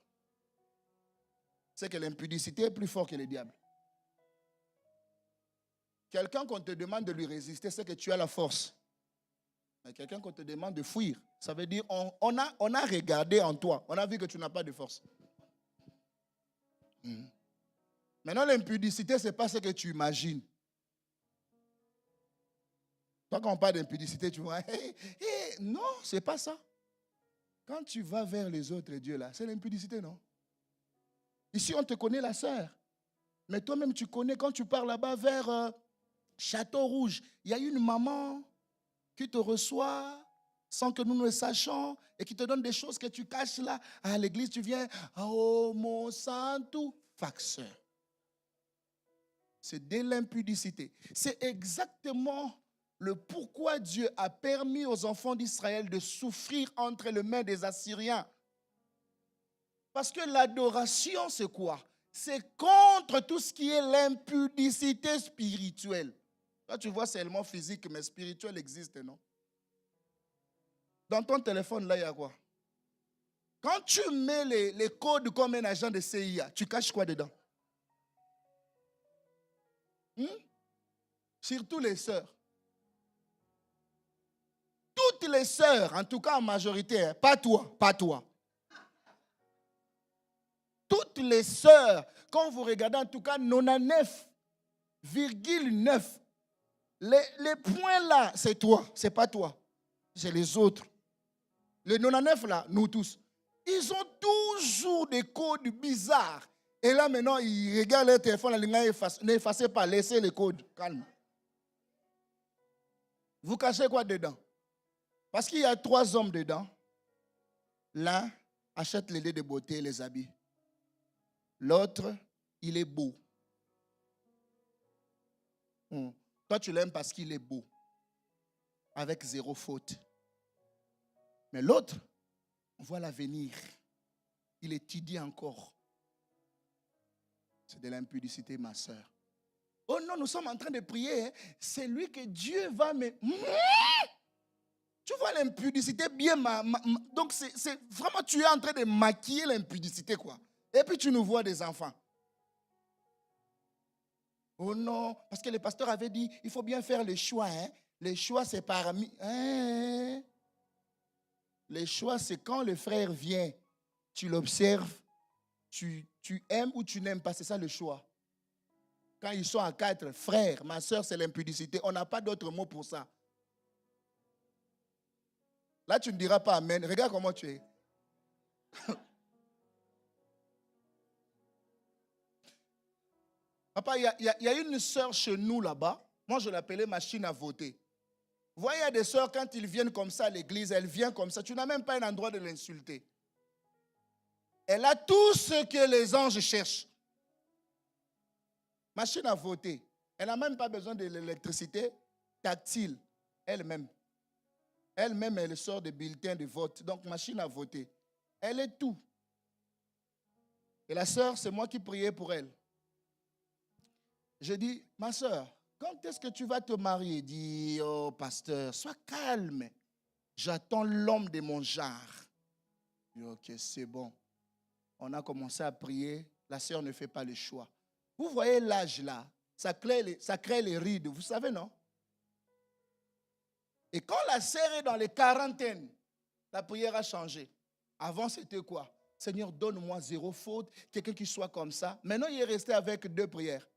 C'est que l'impudicité est plus fort que le diable. Quelqu'un qu'on te demande de lui résister, c'est que tu as la force. Mais quelqu'un qu'on te demande de fuir, ça veut dire on a regardé en toi. On a vu que tu n'as pas de force. Maintenant, l'impudicité, ce n'est pas ce que tu imagines. Toi, quand on parle d'impudicité, tu vois, non, ce n'est pas ça. Quand tu vas vers les autres dieux, là, c'est l'impudicité, non? Ici, on te connaît la sœur. Mais toi-même, tu connais, quand tu pars là-bas vers Château Rouge, il y a une maman qui te reçoit sans que nous ne le sachions et qui te donne des choses que tu caches là. À l'église, tu viens, oh mon santo, facteur. C'est de l'impudicité. C'est exactement le pourquoi Dieu a permis aux enfants d'Israël de souffrir entre les mains des Assyriens. Parce que l'adoration, c'est quoi? C'est contre tout ce qui est l'impudicité spirituelle. Là, tu vois, c'est seulement physique, mais spirituel existe, non? Dans ton téléphone, là, il y a quoi? Quand tu mets les codes comme un agent de CIA, tu caches quoi dedans? Surtout les sœurs. Toutes les sœurs, en tout cas en majorité, hein, pas toi. Toutes les sœurs, quand vous regardez en tout cas 99,9, les points là, c'est toi, c'est pas toi, c'est les autres. Les 99 là, nous tous. Ils ont toujours des codes bizarres. Et là maintenant, ils regardent leur téléphone, n'effacez pas, laissez les codes. Calme. Vous cachez quoi dedans? Parce qu'il y a 3 hommes dedans. L'un achète les laits de beauté et les habits. L'autre, il est beau. Toi, tu l'aimes parce qu'il est beau. Avec 0 faute. Mais l'autre, on voit l'avenir. Il étudie encore. C'est de l'impudicité, ma soeur. Oh non, nous sommes en train de prier. Hein. C'est lui que Dieu va me... Tu vois l'impudicité bien... Donc, c'est vraiment, tu es en train de maquiller l'impudicité, quoi. Et puis, tu nous vois des enfants. Oh non, parce que le pasteur avait dit, il faut bien faire le choix. Hein. Le choix, c'est parmi... Hein? Le choix, c'est quand le frère vient, tu l'observes, tu aimes ou tu n'aimes pas, c'est ça le choix. Quand ils sont à 4, frère, ma soeur, c'est l'impudicité. On n'a pas d'autre mot pour ça. Là, tu ne diras pas amen. Regarde comment tu es. Papa, il y a une soeur chez nous là-bas. Moi, je l'appelais machine à voter. Vous voyez, il y a des soeurs, quand ils viennent comme ça à l'église, elles viennent comme ça. Tu n'as même pas un endroit de l'insulter. Elle a tout ce que les anges cherchent. Machine à voter. Elle n'a même pas besoin de l'électricité tactile. Elle-même. Elle-même, elle sort des bulletins de vote. Donc, machine à voter. Elle est tout. Et la sœur, c'est moi qui priais pour elle. Je dis, ma sœur, quand est-ce que tu vas te marier? Elle dit, oh pasteur, sois calme. J'attends l'homme de mon genre. Je dis, ok, c'est bon. On a commencé à prier. La sœur ne fait pas le choix. Vous voyez l'âge là, ça crée les rides, vous savez, non? Et quand la sœur est dans les quarantaines, la prière a changé. Avant, c'était quoi? Seigneur, donne-moi 0 faute, quelqu'un qui soit comme ça. Maintenant, il est resté avec 2 prières.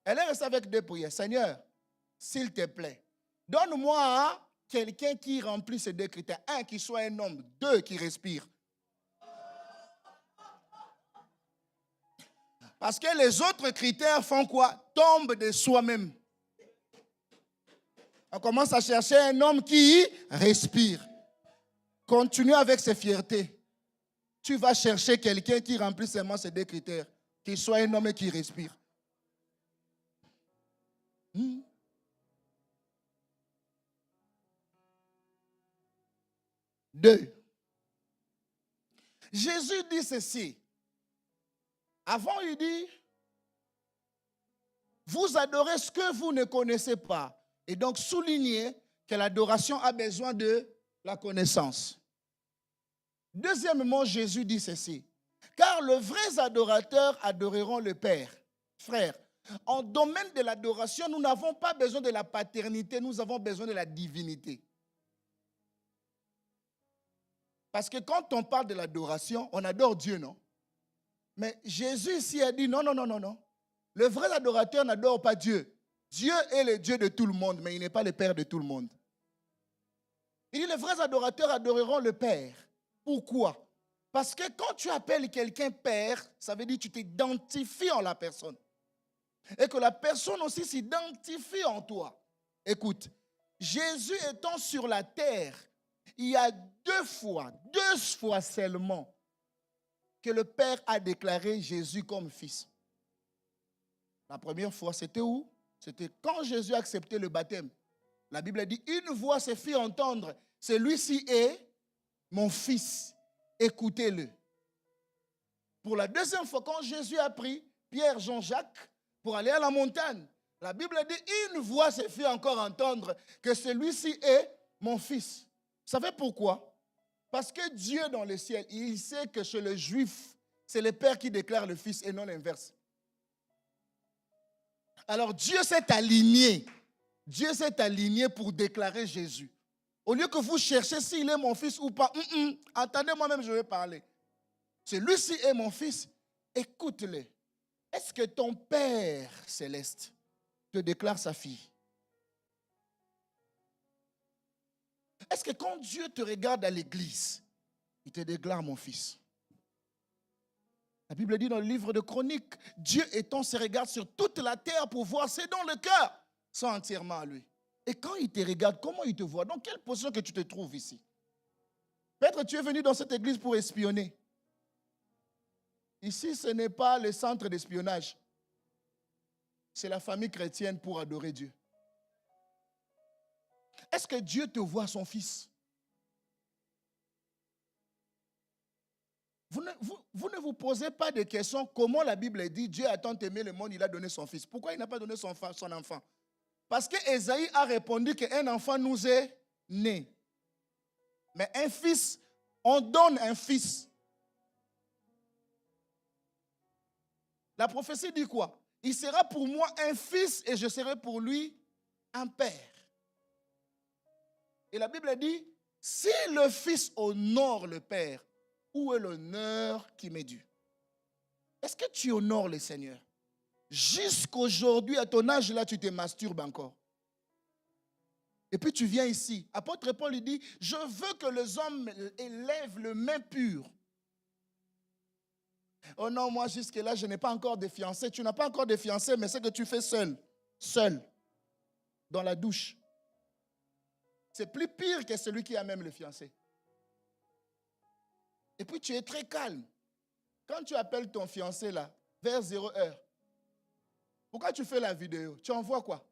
Elle est restée avec 2 prières. Seigneur, s'il te plaît, donne-moi quelqu'un qui remplit ces 2 critères. 1, qui soit un homme. 2, qui respire. Parce que les autres critères font quoi? Tombent de soi-même. On commence à chercher un homme qui respire. Continue avec ses fiertés. Tu vas chercher quelqu'un qui remplit seulement ces 2 critères. Qu'il soit un homme et qui respire. 2. Jésus dit ceci. Avant, il dit, vous adorez ce que vous ne connaissez pas. Et donc, souligner que l'adoration a besoin de la connaissance. Deuxièmement, Jésus dit ceci. Car les vrais adorateurs adoreront le Père. Frère, en domaine de l'adoration, nous n'avons pas besoin de la paternité, nous avons besoin de la divinité. Parce que quand on parle de l'adoration, on adore Dieu, non? Mais Jésus ici a dit non, non, non, non, non. Le vrai adorateur n'adore pas Dieu. Dieu est le Dieu de tout le monde, mais il n'est pas le Père de tout le monde. Il dit les vrais adorateurs adoreront le Père. Pourquoi? Parce que quand tu appelles quelqu'un Père, ça veut dire que tu t'identifies en la personne. Et que la personne aussi s'identifie en toi. Écoute, Jésus étant sur la terre, il y a 2 fois seulement, que le Père a déclaré Jésus comme fils. La première fois, c'était où? C'était quand Jésus a accepté le baptême. La Bible dit, une voix se fit entendre, celui-ci est mon fils, écoutez-le. Pour la deuxième fois, quand Jésus a pris Pierre, Jean, Jacques, pour aller à la montagne, la Bible dit, une voix se fit encore entendre, que celui-ci est mon fils. Vous savez pourquoi? Parce que Dieu dans le ciel, il sait que chez les Juifs, c'est le Père qui déclare le Fils et non l'inverse. Alors Dieu s'est aligné. Dieu s'est aligné pour déclarer Jésus. Au lieu que vous cherchiez s'il est mon fils ou pas, attendez, moi-même je vais parler. Celui-ci est mon fils, écoute-le. Est-ce que ton Père céleste te déclare sa fille? Est-ce que quand Dieu te regarde à l'église, il te déclare mon fils? La Bible dit dans le livre de Chroniques, Dieu étend ses regards sur toute la terre pour voir ses dons, le cœur sont entièrement à lui. Et quand il te regarde, comment il te voit? Dans quelle position que tu te trouves ici? Peut-être tu es venu dans cette église pour espionner. Ici, ce n'est pas le centre d'espionnage. C'est la famille chrétienne pour adorer Dieu. Est-ce que Dieu te voit son fils? Vous ne vous posez pas de questions. Comment la Bible dit Dieu a tant aimé le monde, il a donné son fils. Pourquoi il n'a pas donné son enfant? Parce que Ésaïe a répondu qu'un enfant nous est né. Mais un fils, on donne un fils. La prophétie dit quoi? Il sera pour moi un fils et je serai pour lui un père. Et la Bible dit, si le fils honore le père, où est l'honneur qui m'est dû? Est-ce que tu honores le Seigneur? Jusqu'aujourd'hui, à ton âge là, tu te masturbes encore. Et puis tu viens ici. Apôtre Paul lui dit, je veux que les hommes élèvent le main pur. Oh non, moi jusque-là, je n'ai pas encore de fiancé. Tu n'as pas encore de fiancé, mais c'est que tu fais seul, dans la douche. C'est plus pire que celui qui a même le fiancé. Et puis tu es très calme. Quand tu appelles ton fiancé là, vers 0 heure, pourquoi tu fais la vidéo? Tu envoies quoi?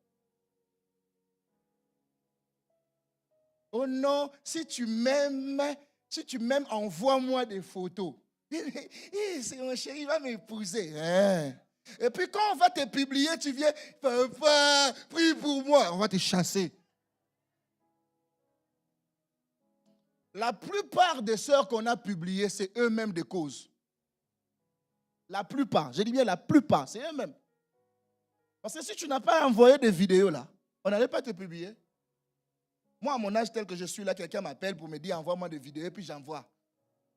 Oh non, si tu m'aimes, envoie-moi des photos. C'est mon chéri, il va m'épouser. Hein? Et puis quand on va te publier, tu viens, papa, prie pour moi. On va te chasser. La plupart des sœurs qu'on a publiées, c'est eux-mêmes des causes. La plupart, je dis bien la plupart, c'est eux-mêmes. Parce que si tu n'as pas envoyé des vidéos là, on n'allait pas te publier. Moi, à mon âge tel que je suis là, quelqu'un m'appelle pour me dire envoie-moi des vidéos et puis j'envoie.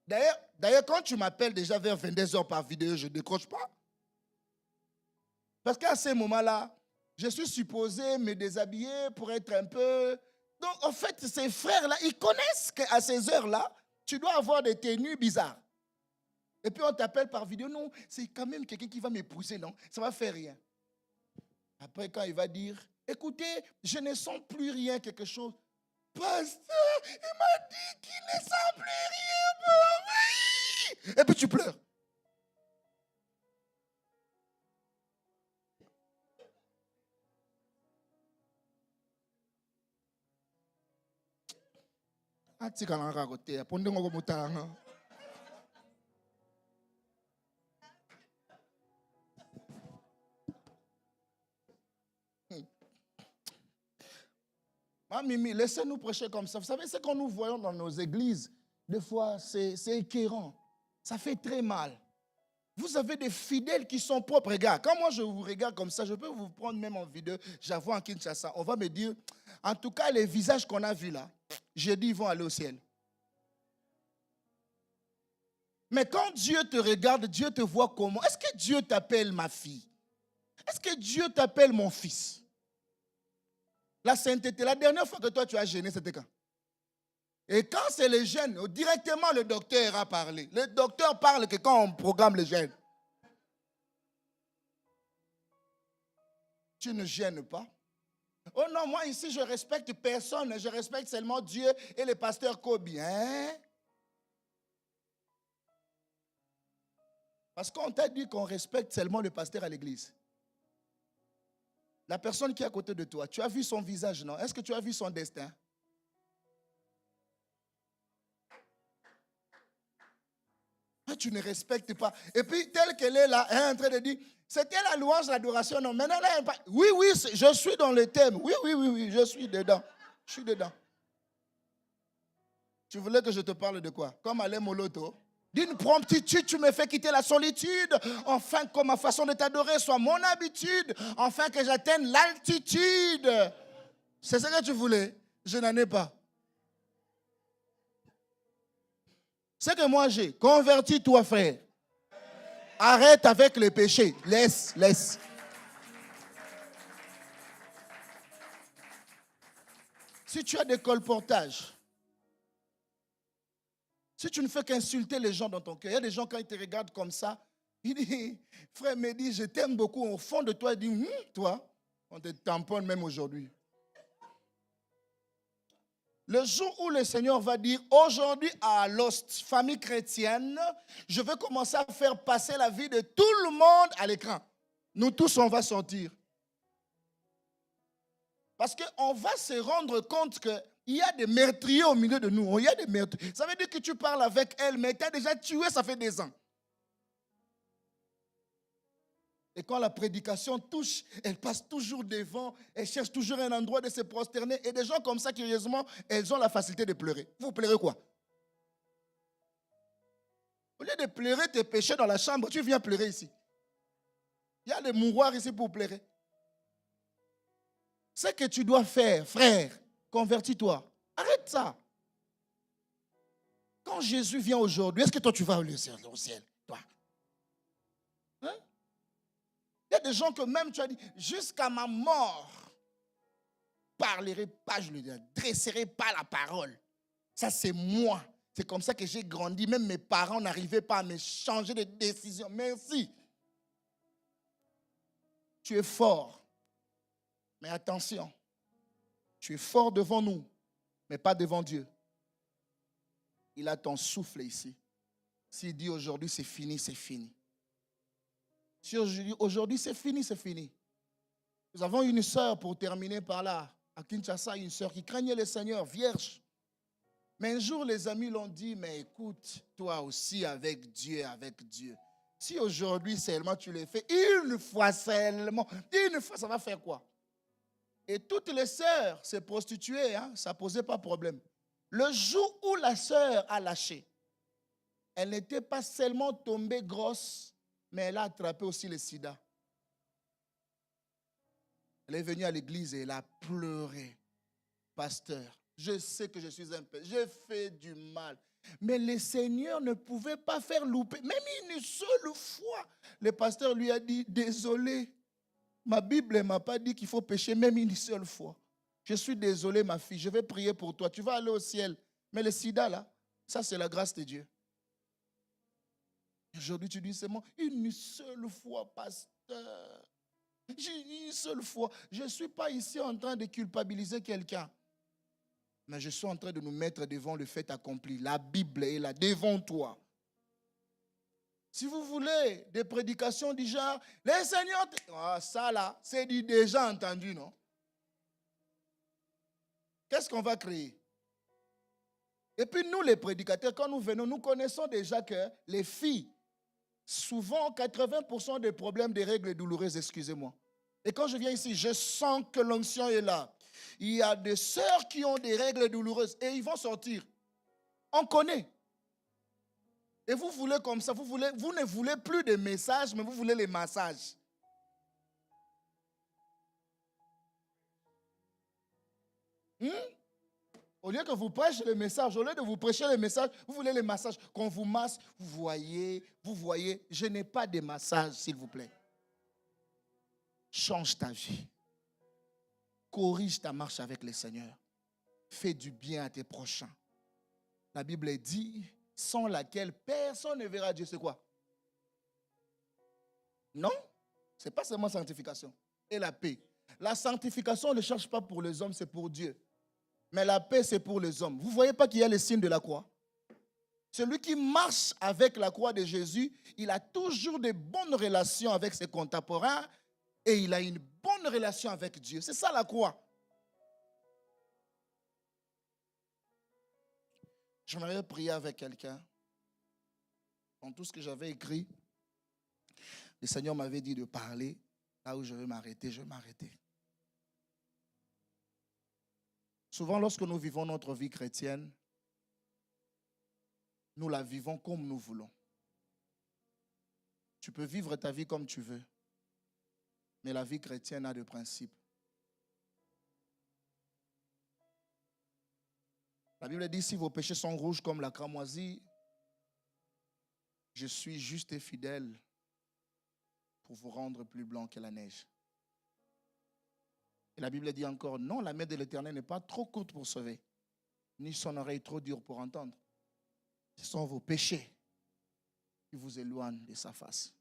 D'ailleurs, quand tu m'appelles déjà vers 22 heures par vidéo, je ne décroche pas. Parce qu'à ces moments-là, je suis supposé me déshabiller pour être un peu... Donc, en fait, ces frères-là, ils connaissent qu'à ces heures-là, tu dois avoir des tenues bizarres. Et puis, on t'appelle par vidéo. Non, c'est quand même quelqu'un qui va m'épouser, non? Ça ne va faire rien. Après, quand il va dire, écoutez, je ne sens plus rien, quelque chose. Pasteur, il m'a dit qu'il ne sent plus rien pour lui. Et puis, tu pleures. Mimi, laissez-nous prêcher comme ça. Vous savez, ce que nous voyons dans nos églises, des fois, c'est écœurant. Ça fait très mal. Vous avez des fidèles qui sont propres. Regarde, quand moi je vous regarde comme ça, je peux vous prendre même en vidéo. J'avoue en Kinshasa, on va me dire, en tout cas, les visages qu'on a vus là, j'ai dit, ils vont aller au ciel. Mais quand Dieu te regarde, Dieu te voit comment? Est-ce que Dieu t'appelle ma fille? Est-ce que Dieu t'appelle mon fils? La sainteté, la dernière fois que toi tu as gêné, c'était quand? Et quand c'est les jeunes, directement le docteur a parlé. Le docteur parle que quand on programme les jeunes. Tu ne gênes pas. Oh non, moi ici je respecte personne, je respecte seulement Dieu et le pasteur Kobi. Hein? Parce qu'on t'a dit qu'on respecte seulement le pasteur à l'église. La personne qui est à côté de toi, tu as vu son visage, non? Est-ce que tu as vu son destin? Tu ne respectes pas. Et puis, telle qu'elle est là, elle est en train de dire, c'était la louange, l'adoration, non? Maintenant, là, oui, je suis dans le thème. Oui, je suis dedans. Je suis dedans. Tu voulais que je te parle de quoi? Comme Alain Moloto. D'une promptitude, tu me fais quitter la solitude, afin que ma façon de t'adorer soit mon habitude, afin que j'atteigne l'altitude. C'est ce que tu voulais. Je n'en ai pas. C'est que moi j'ai. Convertis-toi, frère. Arrête avec le péché. Laisse. Si tu as des colportages, Si tu ne fais qu'insulter les gens dans ton cœur, il y a des gens quand ils te regardent comme ça, ils disent, frère Mehdi, je t'aime beaucoup. Au fond de toi, ils disent, toi, on te tamponne même aujourd'hui. Le jour où le Seigneur va dire, aujourd'hui à Lost, famille chrétienne, je vais commencer à faire passer la vie de tout le monde à l'écran. Nous tous, on va sortir. Parce qu'on va se rendre compte qu'il y a des meurtriers au milieu de nous. Il y a des meurtriers. Ça veut dire que tu parles avec elle, mais tu as déjà tué, ça fait des ans. Et quand la prédication touche, elle passe toujours devant, elle cherche toujours un endroit de se prosterner. Et des gens comme ça, curieusement, elles ont la facilité de pleurer. Vous pleurez quoi? Au lieu de pleurer tes péchés dans la chambre, tu viens pleurer ici. Il y a des mouroirs ici pour pleurer. Ce que tu dois faire, frère, convertis-toi. Arrête ça. Quand Jésus vient aujourd'hui, est-ce que toi tu vas au ciel, toi? Hein? Il y a des gens que même tu as dit, jusqu'à ma mort, parlerai pas, je ne dresserai pas la parole. Ça, c'est moi. C'est comme ça que j'ai grandi. Même mes parents n'arrivaient pas à me changer de décision. Merci. Tu es fort. Mais attention. Tu es fort devant nous, mais pas devant Dieu. Il a ton souffle ici. S'il dit aujourd'hui c'est fini, c'est fini. Si aujourd'hui c'est fini, c'est fini. Nous avons une sœur, pour terminer par là, à Kinshasa, une sœur qui craignait le Seigneur, vierge. Mais un jour, les amis l'ont dit, mais écoute, toi aussi avec Dieu, Si aujourd'hui seulement tu le fais, une fois seulement, une fois, ça va faire quoi? Et toutes les sœurs se prostituaient, ça ne posait pas de problème. Le jour où la sœur a lâché, elle n'était pas seulement tombée grosse, mais elle a attrapé aussi le sida. Elle est venue à l'église et elle a pleuré. Pasteur, je sais que je suis un pécheur, j'ai fait du mal. Mais le Seigneur ne pouvait pas faire louper, même une seule fois. Le pasteur lui a dit, désolé, ma Bible ne m'a pas dit qu'il faut pécher même une seule fois. Je suis désolé, ma fille, je vais prier pour toi. Tu vas aller au ciel. Mais le sida, là, ça, c'est la grâce de Dieu. Aujourd'hui, tu dis seulement une seule fois, pasteur. Une seule fois. Je ne suis pas ici en train de culpabiliser quelqu'un. Mais je suis en train de nous mettre devant le fait accompli. La Bible est là, devant toi. Si vous voulez des prédications du genre, les seigneurs, ça là, c'est déjà entendu, non? Qu'est-ce qu'on va créer? Et puis nous, les prédicateurs, quand nous venons, nous connaissons déjà que les filles, souvent 80% des problèmes des règles douloureuses, excusez-moi. Et quand je viens ici, je sens que l'onction est là. Il y a des sœurs qui ont des règles douloureuses et ils vont sortir. On connaît. Et vous voulez comme ça, vous ne voulez plus de messages, mais vous voulez les massages. Au lieu que vous prêchiez le message, au lieu de vous prêcher le message, vous voulez les massages. Qu'on vous masse, vous voyez, je n'ai pas de massage, s'il vous plaît. Change ta vie. Corrige ta marche avec le Seigneur. Fais du bien à tes prochains. La Bible dit, sans laquelle personne ne verra Dieu. C'est quoi? Non, ce n'est pas seulement sanctification. Et la paix. La sanctification, on ne cherche pas pour les hommes, c'est pour Dieu. Mais la paix, c'est pour les hommes. Vous ne voyez pas qu'il y a le signe de la croix? Celui qui marche avec la croix de Jésus, il a toujours de bonnes relations avec ses contemporains et il a une bonne relation avec Dieu. C'est ça la croix. J'aimerais prier avec quelqu'un. Dans tout ce que j'avais écrit, le Seigneur m'avait dit de parler. Là où je vais m'arrêter, je vais m'arrêter. Souvent, lorsque nous vivons notre vie chrétienne, nous la vivons comme nous voulons. Tu peux vivre ta vie comme tu veux, mais la vie chrétienne a des principes. La Bible dit, si vos péchés sont rouges comme la cramoisie, je suis juste et fidèle pour vous rendre plus blanc que la neige. Et la Bible dit encore, non, la main de l'Éternel n'est pas trop courte pour sauver, ni son oreille trop dure pour entendre. Ce sont vos péchés qui vous éloignent de sa face.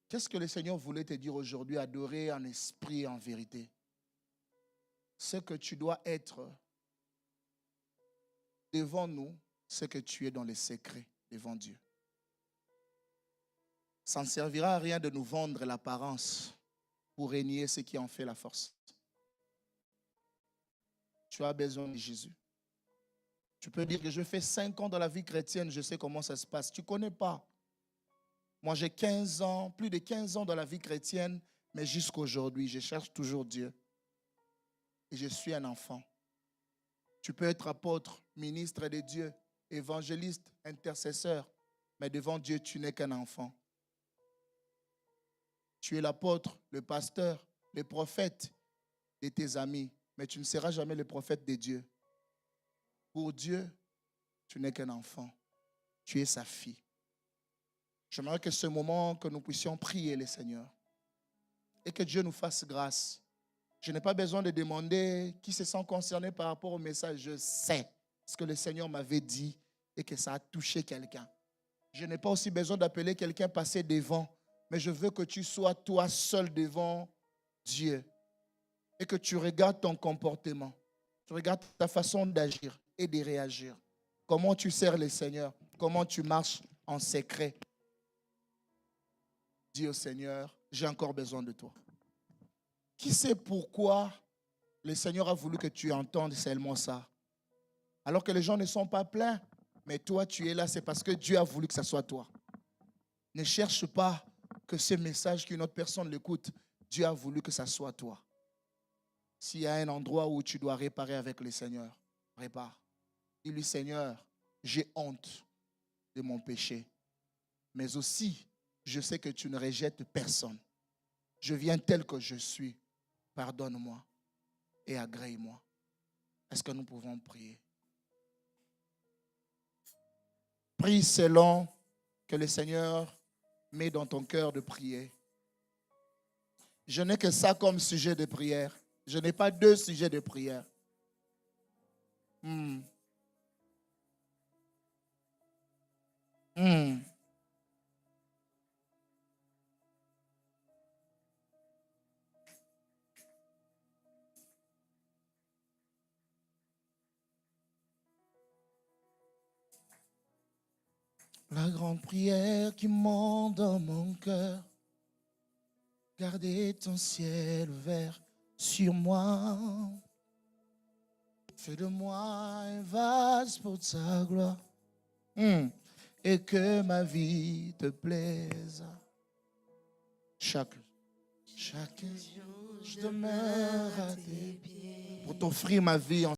Qu'est-ce que le Seigneur voulait te dire aujourd'hui? Adorer en esprit et en vérité. Ce que tu dois être devant nous, c'est que tu es dans les secrets devant Dieu. Ça ne servira à rien de nous vendre l'apparence pour régner ce qui en fait la force. Tu as besoin de Jésus. Tu peux dire que je fais 5 ans dans la vie chrétienne, je sais comment ça se passe. Tu ne connais pas. Moi, j'ai 15 ans, plus de 15 ans dans la vie chrétienne, mais jusqu'aujourd'hui, je cherche toujours Dieu. Et je suis un enfant. Tu peux être apôtre, ministre de Dieu, évangéliste, intercesseur, mais devant Dieu, tu n'es qu'un enfant. Tu es l'apôtre, le pasteur, le prophète de tes amis, mais tu ne seras jamais le prophète de Dieu. Pour Dieu, tu n'es qu'un enfant. Tu es sa fille. J'aimerais que ce moment, que nous puissions prier le Seigneur et que Dieu nous fasse grâce. Je n'ai pas besoin de demander qui se sent concerné par rapport au message. Je sais ce que le Seigneur m'avait dit et que ça a touché quelqu'un. Je n'ai pas aussi besoin d'appeler quelqu'un passer devant, mais je veux que tu sois toi seul devant Dieu et que tu regardes ton comportement, tu regardes ta façon d'agir et de réagir. Comment tu sers le Seigneur, comment tu marches en secret. Dis au Seigneur, j'ai encore besoin de toi. Qui sait pourquoi le Seigneur a voulu que tu entendes seulement ça? Alors que les gens ne sont pas pleins, mais toi tu es là, c'est parce que Dieu a voulu que ce soit toi. Ne cherche pas que ce message qu'une autre personne l'écoute. Dieu a voulu que ce soit toi. S'il y a un endroit où tu dois réparer avec le Seigneur, répare. Dis-lui, Seigneur, j'ai honte de mon péché, mais aussi, je sais que tu ne rejettes personne. Je viens tel que je suis. Pardonne-moi et agrée-moi. Est-ce que nous pouvons prier? Prie selon que le Seigneur met dans ton cœur de prier. Je n'ai que ça comme sujet de prière. Je n'ai pas 2 sujets de prière. La grande prière qui monte dans mon cœur. Gardez ton ciel ouvert sur moi. Fais de moi un vase pour ta gloire. Et que ma vie te plaise. Chaque jour, je demeure à tes pieds pour t'offrir ma vie en